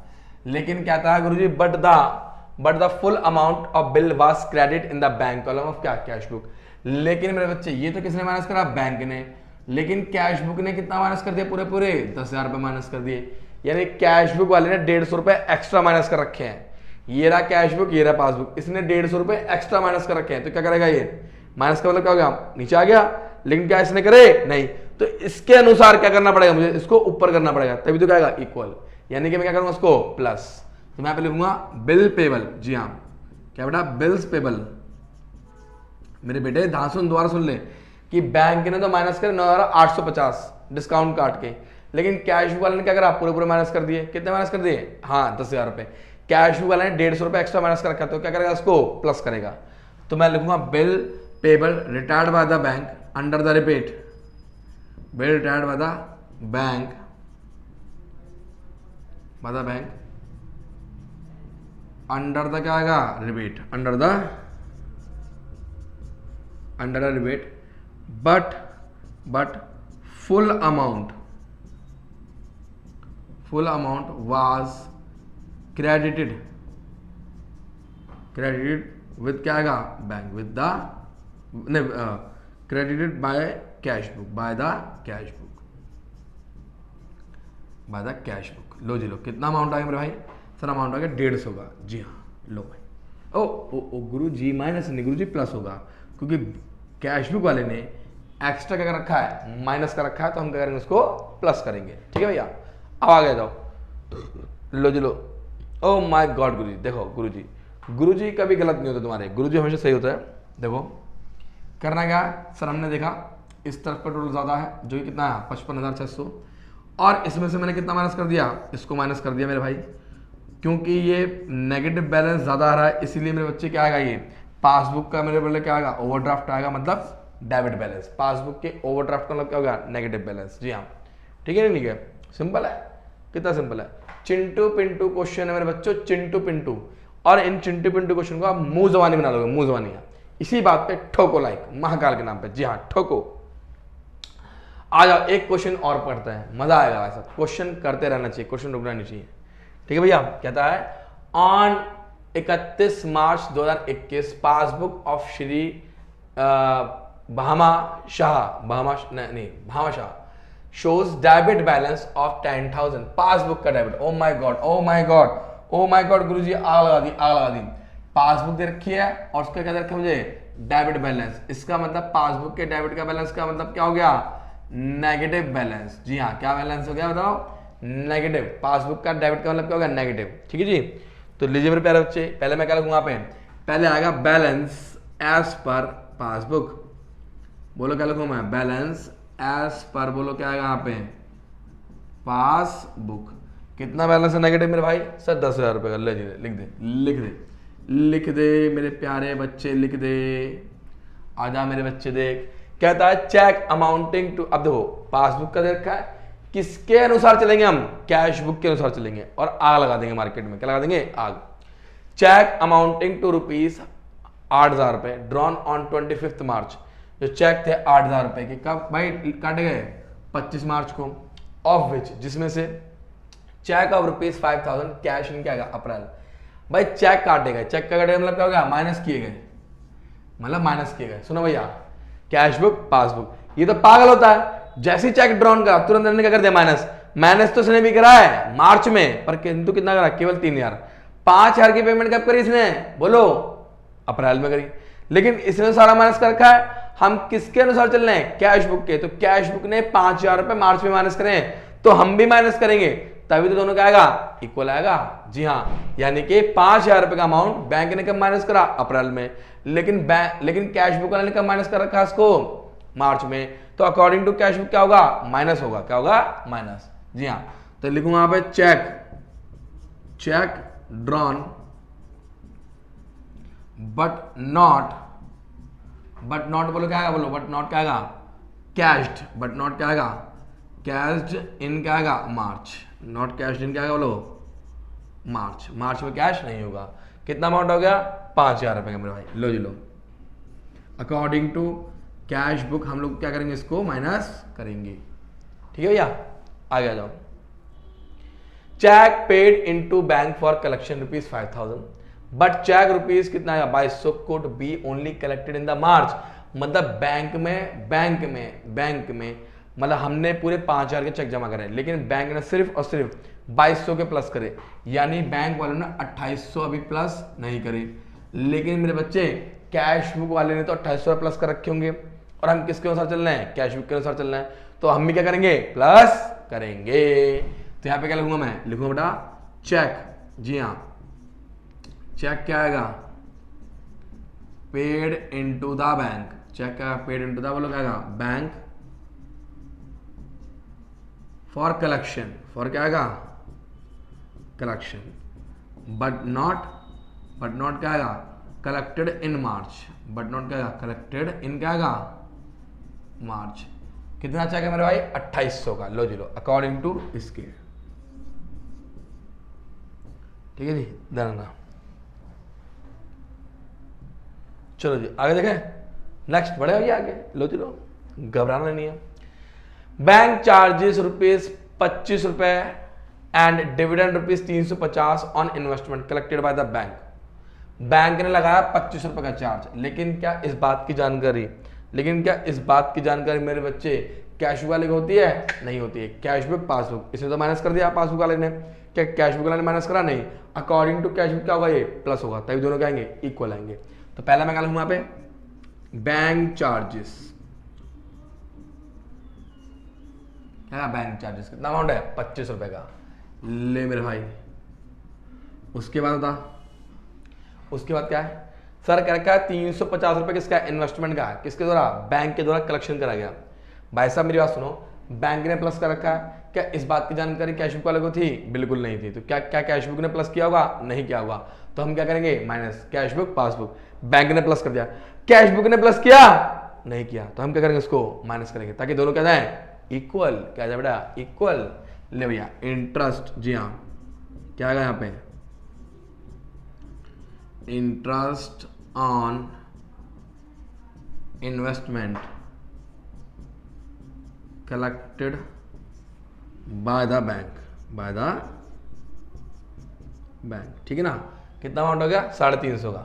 लेकिन क्या था गुरुजी, but the full amount of bill was credit in the bank column of क्या, कैश बुक। लेकिन मेरे बच्चे ये तो किसने माइनस करा, बैंक ने। लेकिन कैश बुक ने कितना माइनस कर दिया, पूरे पूरे 10,000 रुपए माइनस कर दिए। यानी कैश बुक वाले ने 150 रुपए एक्स्ट्रा माइनस कर रखे हैं। ये रहा कैश बुक, ये रहा पासबुक, इसने 150 रुपए एक्स्ट्रा माइनस कर रखे हैं। तो क्या करेगा, ये माइनस का मतलब क्या हो गया, नीचे आ गया। लेकिन क्या इसने करे, नहीं। तो इसके अनुसार क्या करना पड़ेगा मुझे, इसको ऊपर करना पड़ेगा, तभी तो क्या आएगा, इक्वल। यानी कि मैं क्या करूंगा, इसको प्लस। तो मैं यहाँ पे लिखूंगा बिल पेबल। जी हाँ, क्या बेटा, बिल्स पेबल। मेरे बेटे ध्यान सुन, दोबारा सुन ले कि बैंक ने तो माइनस करे 9,850 डिस्काउंट काट के, लेकिन कैश बुक वाले ने क्या करा, पूरे पूरे माइनस कर दिए। कितने माइनस कर दिए, हाँ 10,000 रुपए। कैश बुक वाले ने 150 रुपए एक्स्ट्रा माइनस कर रखा, तो क्या करेगा, इसको प्लस करेगा। तो मैं लिखूंगा bill payable retired by the bank under the repeat, bill retired by the bank under the क्या आएगा, rebate, under the rebate, but full amount was credited with क्या आएगा, bank, with the credited by cash book, by the cash book. लो जी लो, कितना amount आ गया मेरे भाई, सर अमाउंट आ गया 150 का। जी हाँ, लो भाई। ओ गुरु जी माइनस नहीं, गुरु जी प्लस होगा, क्योंकि कैश बुक वाले ने एक्स्ट्रा क्या कर रखा है, माइनस कर रखा है, तो हम क्या करेंगे, उसको प्लस करेंगे। ठीक है भैया, अब आगे जाओ। लो जी लो। ओ माय गॉड गुरु जी, देखो गुरु जी कभी गलत नहीं होता तुम्हारे, गुरु जी हमेशा सही होता है। देखो करना क्या है, सर हमने देखा इस तरफ का टोटल ज़्यादा है, जो कि कितना है 55,600, और इसमें से मैंने कितना माइनस कर दिया, इसको माइनस कर दिया मेरे भाई, क्योंकि ये नेगेटिव बैलेंस ज़्यादा आ रहा है, इसीलिए मेरे बच्चे क्या आएगा, ये पासबुक का मेरे बोले क्या आएगा, ओवरड्राफ्ट आएगा, मतलब डेबिट बैलेंस। पासबुक के ओवरड्राफ्ट का मतलब क्या होगा, नेगेटिव बैलेंस। जी हाँ, ठीक है, नहीं है, सिंपल है, कितना सिंपल है। चिंटू पिंटू क्वेश्चन है मेरे बच्चों, चिंटू पिंटू, और इन चिंटू पिंटू क्वेश्चन को आप मुंह जवानी बना लोगे, मुंह जवानी। इसी बात पे ठोको लाइक, महाकाल के नाम पे। जी हाँ, ठोको। आ जाओ, एक क्वेश्चन और पढ़ते हैं, मजा आएगा। वैसा क्वेश्चन करते रहना चाहिए, क्वेश्चन रुकना नहीं चाहिए। ठीक है भैया, कहता है on 31 March 2021 passbook of Shri Bhama Shah shows debit balance of 10,000। Passbook का डेबिट, ओ माय गॉड गुरुजी, आग लगा दी। पासबुक दे रखी है और उसका क्या दे रखा है मुझे, डेबिट बैलेंस। इसका मतलब पासबुक के डेबिट का बैलेंस का मतलब क्या हो गया, नेगेटिव बैलेंस। जी हाँ, क्या बैलेंस हो गया बताओ, नेगेटिव। पासबुक का डेबिट का मतलब क्या हो गया, नेगेटिव। ठीक है जी, तो लीजिए मेरे प्यारे बच्चे, पहले मैं क्या लिखूंगा पे, पहले आएगा बैलेंस एज पर पासबुक। बोलो क्या लिखूं मैं, बैलेंस एज पर, बोलो क्या आएगा यहाँ पे, पासबुक। कितना बैलेंस है नेगेटिव मेरे भाई, सर 10,000 रुपए का। ले जी, लिख दे मेरे प्यारे बच्चे, लिख दे। आजा मेरे बच्चे, देख कहता है चेक अमाउंटिंग टू। अब देखो पासबुक का दे रखा है, किसके अनुसार चलेंगे हम, कैश बुक के अनुसार चलेंगे, और आग लगा देंगे मार्केट में। क्या लगा देंगे, आग। Cheque amounting to ₹8,000 drawn on 25 March. जो चेक थे 8,000 रुपए के, कब भाई काटे गए, 25 मार्च को। ऑफ विच, जिसमें से चेक ऑफ ₹5,000 कैश इन क्या, अप्रैल। भाई चेक काटे गए, चेक का काटे मतलब क्या हो गया, माइनस किए गए। सुनो भैया, कैश बुक पासबुक, ये तो पागल होता है, जैसे ही चेक ड्रॉन का तुरंत क्या कर दिया, माइनस तो इसने भी करा है मार्च में, पर किंतु कितना करा, केवल 3,000। 5,000 की पेमेंट कब करी इसने, बोलो, अप्रैल में करी। लेकिन इसने सारा माइनस कर रखा है, हम किसके अनुसार चल रहे हैं, कैश बुक के। तो कैश बुक ने 5,000 रुपए मार्च में माइनस करें, तो हम भी माइनस करेंगे, तभी तो दोनों क्या आएगा, इक्वल आएगा। जी हाँ, यानी कि 5,000 रुपए का अमाउंट बैंक ने कब माइनस करा, अप्रैल में। लेकिन कैश बुक वाले ने कब माइनस कर रखा है इसको, मार्च में। तो अकॉर्डिंग टू कैश बुक क्या होगा, माइनस होगा। क्या होगा, माइनस। जी हाँ, तो लिखूंगा यहाँ पे चेक ड्रॉन बट नॉट बोलो क्या आएगा, बोलो बट नॉट क्या आएगा, कैश्ड। बट नॉट क्या आएगा, कैश्ड इन क्या आएगा, मार्च। नॉट कैश्ड इन क्या आएगा, बोलो, मार्च में कैश नहीं होगा। कितना अमाउंट हो गया, 5,000 रुपए का मेरे भाई। लो जी लो, अकॉर्डिंग टू कैश बुक हम लोग क्या करेंगे, इसको माइनस करेंगे। ठीक है भैया, आगे आ जाओ। Cheque paid into bank for collection rupees 5000 but cheque rupees कितना है 2200 could be only collected in the March. मतलब बैंक में मतलब हमने पूरे 5000 के चेक जमा करे, लेकिन बैंक ने सिर्फ और सिर्फ 2200 के प्लस करे, यानी बैंक वालों ने 2800 अभी प्लस नहीं करे। लेकिन मेरे बच्चे कैश बुक वाले ने तो 2800 प्लस कर रखे होंगे, और हम किसके अनुसार चल रहे हैं, कैश बुक के अनुसार चल रहे हैं, तो हम भी क्या करेंगे, प्लस करेंगे। तो यहां पे क्या लिखूंगा मैं, लिखूंगा बेटा चेक, जी हाँ चेक क्या आएगा, paid into the bank, cheque क्या पेड इनटू द बोलो क्या आएगा, बैंक फॉर कलेक्शन, फॉर क्या आएगा, कलेक्शन, बट नॉट क्या आएगा, collected in March, but not क्या आएगा, कलेक्टेड इन क्या आएगा, मार्च। कितना चेक है मेरे भाई, 2800 का, लो जी लो, अकॉर्डिंग टू इसके, ठीक है जी, देना। चलो जी आगे देखें, नेक्स्ट बढ़े भैया आगे, लो जी लो, घबराना नहीं है। Bank charges ₹25 and dividend ₹350 on investment collected by the bank. Bank ने लगाया ₹25 का चार्ज, लेकिन क्या इस बात की जानकारी मेरे बच्चे कैश बुक वाले को होती है, नहीं होती है। कैश बुक पासबुक, इसने तो माइनस कर दिया पासबुक वाले ने, क्या कैश बुक वाले ने माइनस करा, नहीं। अकॉर्डिंग टू कैश बुक क्या होगा, ये प्लस होगा, तभी दोनों क्या आएंगे, इक्वल आएंगे। तो पहला मैं क्या लिखूंगा यहाँ पे, बैंक चार्जेस, क्या बैंक चार्जेस कितना अमाउंट है, ₹25 का, ले मेरे भाई। उसके बाद क्या है सर, कह रखा है ₹350 किसका, इन्वेस्टमेंट का है, किसके द्वारा, बैंक के द्वारा कलेक्शन करा गया। भाई साहब मेरी बात सुनो, बैंक ने प्लस कर रखा है, क्या इस बात की जानकारी कैश बुक वाले को थी, बिल्कुल नहीं थी। तो क्या कैश बुक ने प्लस किया होगा, नहीं किया होगा, तो हम क्या करेंगे, minus cash book passbook. Bank ने प्लस कर दिया, कैश बुक ने प्लस किया, नहीं किया, तो हम क्या करेंगे, उसको माइनस करेंगे, ताकि दोनों क्या जाए, इक्वल, क्या जाए बेटा, इक्वल। ले भैया इंटरेस्ट, जी हाँ क्या आएगा यहाँ पे, interest on investment collected by the bank, ठीक है ना। कितना अमाउंट हो गया, 350 का,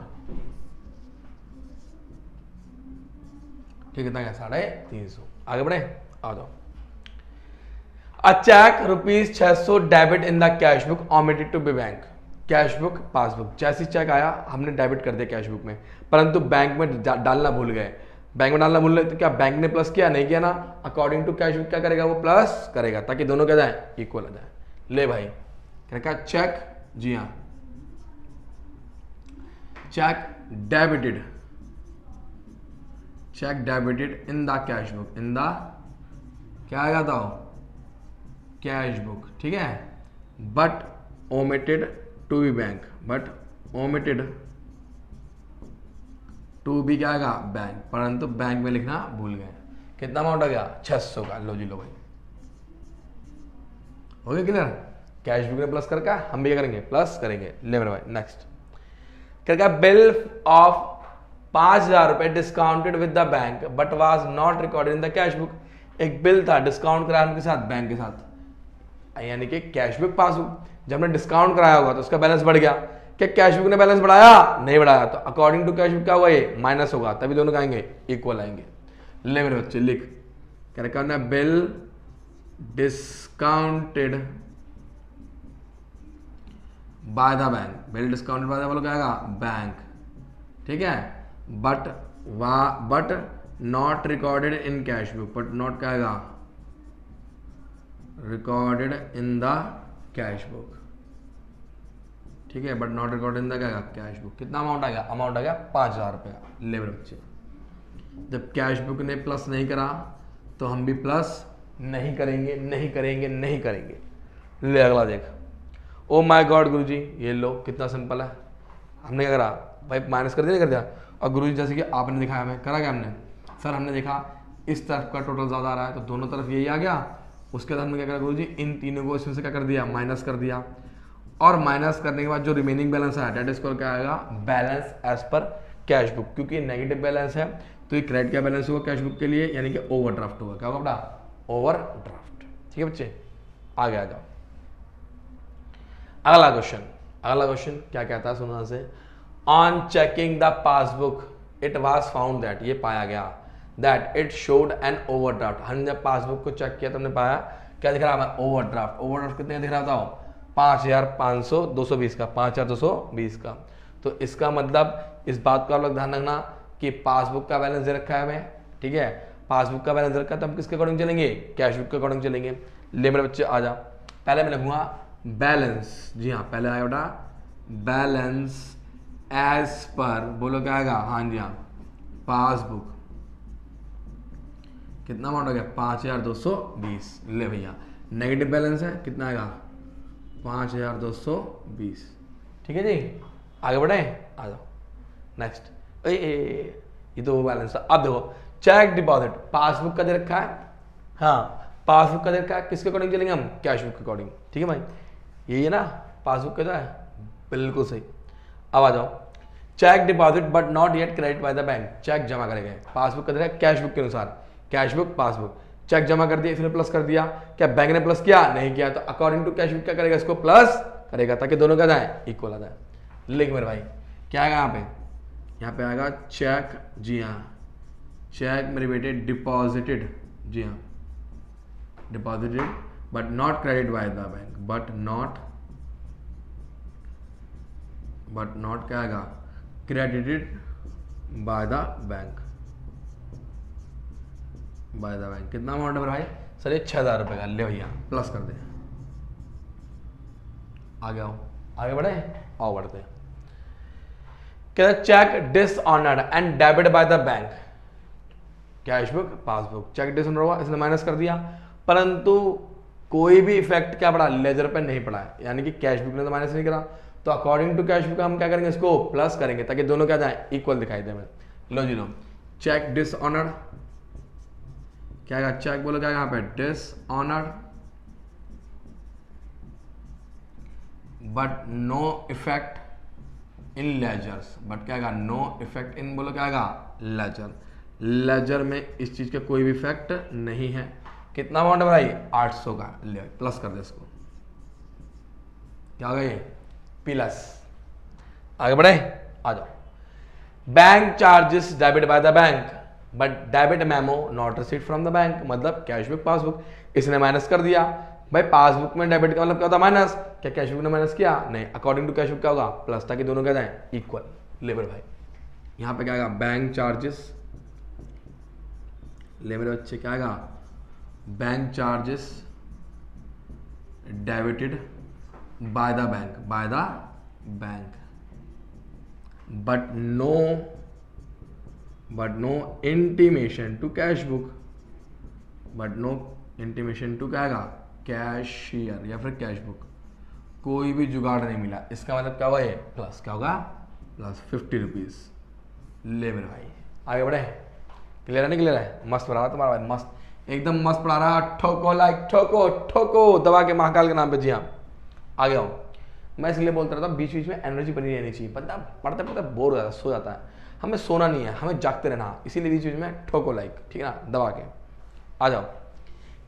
ठीक है, कितना गया, 350। आगे बढ़े, आ जाओ। A cheque ₹600 debit in the cash book omitted to be bank, cash book passbook, जैसी चेक आया हमने डेबिट कर दिया कैश बुक में, परंतु बैंक में डालना भूल गए। बैंक में डालना भूल गए तो क्या बैंक ने प्लस किया, नहीं किया ना। अकॉर्डिंग टू कैश बुक क्या करेगा, वो प्लस करेगा, ताकि दोनों क्या जाए, इक्वल आ जाए। ले भाई क्या चेक, जी हाँ cheque debited in the cash book, in the क्या आएगा था, कैश बुक, ठीक है, but omitted to be bank, but omitted to be क्या आएगा, बैंक, परंतु बैंक में लिखना भूल गए। कितना अमाउंट आ गया, 600 का, लो जी लो भाई, हो गया क्लियर। कैश बुक में प्लस करके हम भी क्या करेंगे, प्लस करेंगे। ले मेरे भाई नेक्स्ट, क्या bill of ₹5000 discounted with the bank but was not recorded in the cash book. एक बिल था डिस्काउंट कराया उनके साथ, बैंक के साथ, यानी कि कैश बुक पासबुक, जब हमने डिस्काउंट कराया होगा तो उसका बैलेंस बढ़ गया। क्या कैश बुक ने बैलेंस बढ़ाया, नहीं बढ़ाया, तो अकॉर्डिंग टू कैश बुक क्या हुआ, ये माइनस होगा, तभी दोनों क्या आएंगे, इक्वल आएंगे। ले मेरे बच्चे लिख, क्या करना है, bill discounted bye the bank, bill discounted by the बोलो क्या आएगा, बैंक, ठीक है, but not recorded in cash book, but not क्या आएगा, recorded in the cash book, ठीक है, but not recorded in the क्या, कैश बुक। कितना अमाउंट आ गया, अमाउंट आ गया ₹5000 का। ले मेरे बच्चे, जब कैश बुक ने प्लस नहीं करा तो हम भी प्लस नहीं करेंगे। ले अगला देख, ओ माय गॉड गुरुजी, ये लो कितना सिंपल है। हमने क्या करा भाई, माइनस कर दिया, नहीं कर दिया, और गुरुजी जैसे कि आपने दिखाया हमें, करा क्या हमने, सर हमने देखा इस तरफ का टोटल ज़्यादा आ रहा है तो दोनों तरफ यही आ गया। उसके बाद हमने क्या करा गुरुजी, इन तीनों को इसमें से क्या कर दिया, माइनस कर दिया, और माइनस करने के बाद जो रिमेनिंग बैलेंस है डेट स्कोर क्या आएगा, balance as per cash book, क्योंकि नेगेटिव बैलेंस है तो ये क्रेडिट का बैलेंस होगा कैश बुक के लिए, यानी कि ओवरड्राफ्ट होगा। क्या होगा बेटा, ओवरड्राफ्ट, ठीक है बच्चे, आगे आ जाओ। अगला क्वेश्चन क्या कहता है, सुनना से, on checking the passbook it was found that, ये पाया गया that it showed an overdraft. हमने जब पासबुक को चेक किया तो हमने पाया क्या दिख रहा है, ओवरड्राफ्ट। ओवरड्राफ्ट कितने दिख रहा था, 5,500 का 5,220 का। तो इसका मतलब इस बात को आप लोग ध्यान रखना कि पासबुक का बैलेंस दे रखा है हमें, ठीक है, पासबुक का बैलेंस दे रखा है, तो हम किसके अकॉर्डिंग चलेंगे, कैश बुक के अकॉर्डिंग चलेंगे। ले मेरे बच्चे आ जा, पहले मैं लिखूंगा बैलेंस, जी हाँ पहले आया बेटा बैलेंस एज पर, बोलो क्या आएगा, हाँ जी हाँ, पासबुक कितना अमाउंट हो गया, 5,220। ले भैया नेगेटिव बैलेंस है, कितना आएगा, 5,220। ठीक है जी, आगे बढ़े, आ जाओ नेक्स्ट। ये तो वो बैलेंस था। अब देखो चेक डिपॉजिट, पासबुक का दे रखा है, हाँ पासबुक का दे रखा है, किसके अकॉर्डिंग चलेंगे हम, कैश बुक के अकॉर्डिंग। ठीक है भाई, यही है ना पासबुक का, है बिल्कुल सही। अब आ जाओ, cheque deposit but not yet credit by the bank, cheque जमा करेंगे, पासबुक का दे रखा है कैश बुक के अनुसार, कैश बुक पासबुक, चेक जमा कर दिया, इसने प्लस कर दिया, क्या बैंक ने प्लस किया, नहीं किया, तो अकॉर्डिंग टू कैश बुक क्या करेगा, इसको प्लस करेगा ताकि दोनों क्या जाए, इक्वल आ जाए। लिख मेरे भाई क्या आएगा यहाँ पे आएगा चेक, जी हाँ चेक मेरे बेटे डिपॉजिटेड, जी हाँ deposited but not credit by the bank, but not क्या आएगा, क्रेडिटेड बाय द बैंक, कितना अमाउंट है भाई, सर ये 6,000 रुपये का, ले भैया प्लस कर दे। आगे आओ, आगे बढ़े, आओ बढ़ते। Cheque dishonoured and debit by the bank, cash book passbook, cheque dishonour हुआ, इसने माइनस कर दिया, परंतु कोई भी इफेक्ट क्या पड़ा, लेजर पे नहीं पड़ा है, यानी कि कैश बुक ने तो माइनस नहीं करा, तो अकॉर्डिंग टू कैश बुक हम क्या करेंगे, इसको प्लस करेंगे ताकि दोनों क्या जाए, इक्वल दिखाई दे हमें। लो जी लो, चेक डिसऑनर्ड क्या आएगा, चेक बोलो क्या यहाँ पे, dishonoured but no effect in ledgers, but क्या आएगा, नो इफेक्ट इन, बोलो क्या आएगा, लेजर, लेजर में इस चीज का कोई भी इफेक्ट नहीं है। कितना अमाउंट है भाई, 800 का, ले प्लस कर दे इसको, क्या हो गया ये, प्लस। आगे बढ़े, आ जाओ, bank charges debit by the bank but debit memo not received from the bank, मतलब कैश बुक पासबुक, इसने माइनस कर दिया भाई, पासबुक में डेबिट का मतलब क्या होता है, माइनस, क्या कैश बुक ने माइनस किया, नहीं, अकॉर्डिंग टू कैश बुक क्या होगा, प्लस, ताकि दोनों क्या जाए, इक्वल। लेबर भाई यहाँ पे क्या आएगा, बैंक चार्जेस, ले मेरे बच्चे क्या आएगा, bank charges debited by the bank but no intimation to cash book, but no intimation to क्या आएगा, कैशियर या फिर कैश बुक, कोई भी जुगाड़ नहीं मिला, इसका मतलब क्या होगा, ये प्लस, क्या होगा, प्लस 50 रुपीज। ले मेरे भाई आगे बढ़े, क्लियर है नहीं क्लियर है, मस्त पढ़ा रहा तुम्हारा भाई, मस्त एकदम मस्त पढ़ा रहा, ठोको लाइक ठोको ठोको दबा के महाकाल के नाम पे, जी हाँ आगे आओ। मैं इसलिए बोलता रहता हूँ बीच बीच में एनर्जी बनी रहनी चाहिए, बंदा पढ़ते पढ़ते बोर हो जाता है, सो जाता है, हमें सोना नहीं है, हमें जागते रहना, इसीलिए बीच बीच में ठोको लाइक, ठीक है ना, दबा के आ जाओ।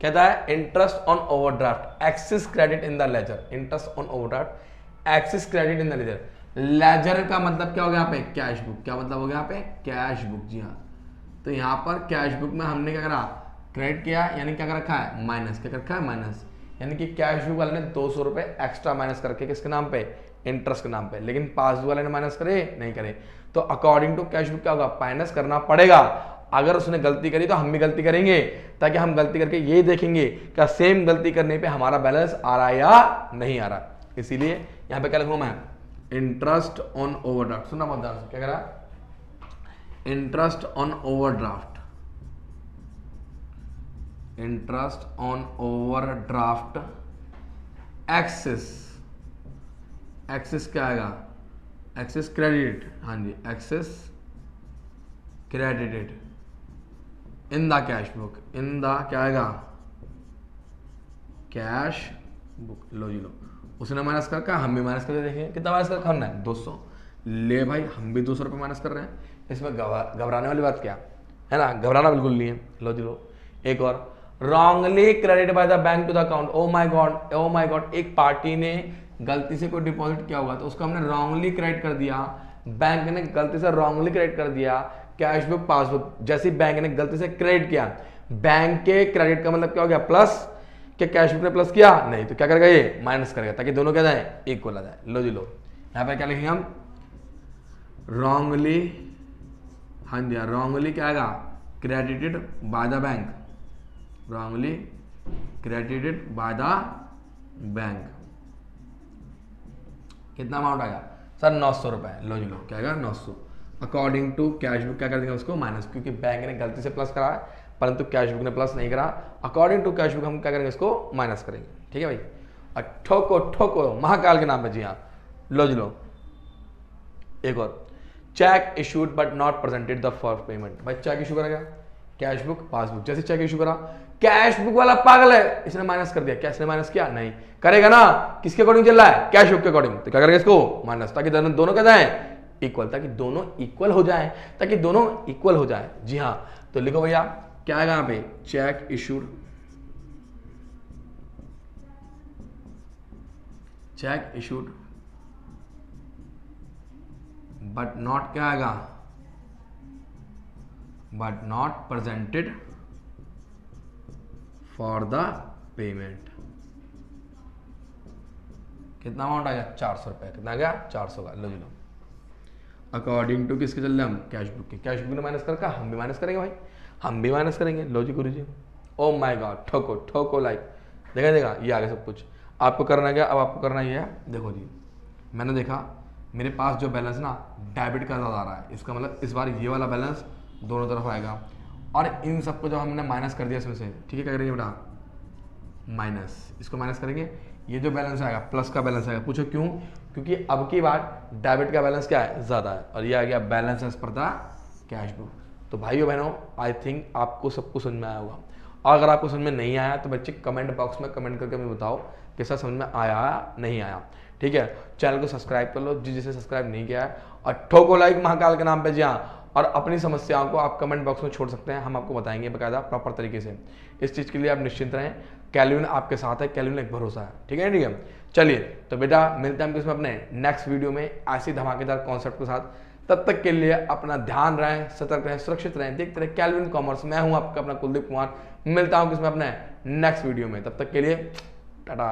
कहता है interest on overdraft excess credit in the ledger, interest on overdraft excess credit in the ledger, ledger का मतलब क्या हो गया यहाँ पे, कैश बुक, क्या मतलब हो गया यहाँ पे, कैश बुक, जी हाँ। तो यहाँ पर कैश बुक में हमने क्या करा, क्रेडिट किया, यानी क्या कर रखा है, माइनस, क्या कर रखा है, माइनस, यानी कि कैश बुक वाले ने 200 रुपये एक्स्ट्रा माइनस करके किसके नाम पे, इंटरेस्ट के नाम पे, लेकिन पासबुक वाले ने माइनस करे नहीं करे, तो अकॉर्डिंग टू कैश बुक क्या होगा, माइनस करना पड़ेगा। अगर उसने गलती करी तो हम भी गलती करेंगे, ताकि हम गलती करके ये देखेंगे कि सेम गलती करने पे हमारा बैलेंस आ रहा है या नहीं आ रहा, इसीलिए यहाँ पे क्या लिखूँ मैं, इंटरेस्ट ऑन ओवरड्राफ्ट, सुनना बहुत ध्यान से, क्या करा, interest on overdraft, interest on overdraft axis, axis क्या आएगा, एक्सिस क्रेडिट, हाँ जी axis credited in the cash book, in the क्या आएगा, कैश बुक। लो जी लो, उसने माइनस करके हम भी माइनस करके देखेंगे, कितना माइनस करके हमने 200, ले भाई हम भी 200 रुपये माइनस कर रहे हैं, इसमें घबराने वाली बात क्या है ना, घबराना बिल्कुल नहीं है। लो जी लो, एक और, wrongly credit by the bank to the account, oh my god, एक पार्टी ने गलती से कोई डिपॉजिट किया होगा तो उसको हमने रॉन्गली क्रेडिट कर दिया, बैंक ने गलती से रॉन्गली क्रेडिट कर दिया कैश बुक पासबुक। जैसे ही बैंक ने गलती से क्रेडिट किया, बैंक के क्रेडिट का मतलब क्या हो गया प्लस, क्या कैश बुक ने प्लस किया नहीं, तो क्या करेगा ये माइनस करेगा, ताकि दोनों क्या जाए इक्वल आ जाए। लो जी लो, यहाँ पे क्या लिखेंगे हम रॉन्गली, हाँ जी रॉन्गली क्या आएगा credited bye the bank, wrongly credited bye the bank. कितना अमाउंट आएगा सर 900 रुपए। लो जी लो क्या आएगा 900। अकॉर्डिंग टू कैश बुक क्या कर देंगे उसको माइनस, क्योंकि बैंक ने गलती से प्लस करा है परंतु कैश बुक ने प्लस नहीं करा। अकॉर्डिंग टू कैश बुक हम क्या करेंगे इसको माइनस करेंगे, ठीक है भाई। और ठोको ठोको महाकाल के नाम पे, जी हाँ। लो जी लो एक और, check issued but not presented the for payment. भाई चेक इशू करेगा कैश बुक पासबुक, जैसे चेक इशू करा कैश बुक वाला पागल है, इसने माइनस कर दिया, क्या इसने माइनस किया नहीं करेगा ना, किसके अकॉर्डिंग चल रहा है कैश बुक के अकॉर्डिंग, तो क्या करेगा इसको माइनस, ताकि दोनों क्या जाए इक्वल, ताकि दोनों इक्वल हो जाए, ताकि दोनों इक्वल हो जाए। जी हाँ, तो लिखो भैया क्या आएगा यहाँ पे check issued, check issued but not क्या आएगा but not presented for the payment. कितना अमाउंट आ गया 400 रुपए, कितना आ गया 400 का। लो जी लो, अकॉर्डिंग टू किसके चल रहे हम कैश बुक के, कैश बुक ने माइनस कर, हम भी माइनस करेंगे भाई, हम भी माइनस करेंगे। लो जी गुरु जी, ओ माय गॉड ठोको ठोको लाइक, देखा देखा ये आगे सब कुछ आपको करना क्या, अब आपको करना ये है, देखो जी मैंने देखा मेरे पास जो बैलेंस ना डेबिट का ज़्यादा आ रहा है, इसका मतलब इस बार ये वाला बैलेंस दोनों तरफ आएगा, और इन सबको जब हमने माइनस कर दिया इसमें से, ठीक है क्या करेंगे बेटा माइनस, इसको माइनस करेंगे, ये जो बैलेंस आएगा प्लस का बैलेंस आएगा। पूछो क्यों, क्योंकि अब की बार डेबिट का बैलेंस क्या है ज़्यादा है, और ये आ गया balance as per the cash book. तो भाइयों बहनों आई थिंक आपको सब कुछ समझ में आया होगा, और अगर आपको समझ में नहीं आया तो बच्चे कमेंट बॉक्स में कमेंट करके मुझे बताओ कैसा समझ में आया नहीं आया, ठीक है। चैनल को सब्सक्राइब कर लो जिसे सब्सक्राइब नहीं किया है, और ठोको लाइक महाकाल के नाम पे। जी हाँ, और अपनी समस्याओं को आप कमेंट बॉक्स में छोड़ सकते हैं, हम आपको बताएंगे बाकायदा प्रॉपर तरीके से। इस चीज़ के लिए आप निश्चिंत रहें, कैल्विन आपके साथ है, कैल्विन एक भरोसा है, ठीक है ठीक है। चलिए तो बेटा मिलते हैं हम किसमें अपने नेक्स्ट वीडियो में ऐसी धमाकेदार कॉन्सेप्ट के साथ। तब तक के लिए अपना ध्यान रहें, सतर्क रहें, सुरक्षित रहें, देखते रहे कैल्विन कॉमर्स। मैं हूं आपका अपना कुलदीप कुमार, मिलता हूं किसमें अपने नेक्स्ट वीडियो में, तब तक के लिए टाटा।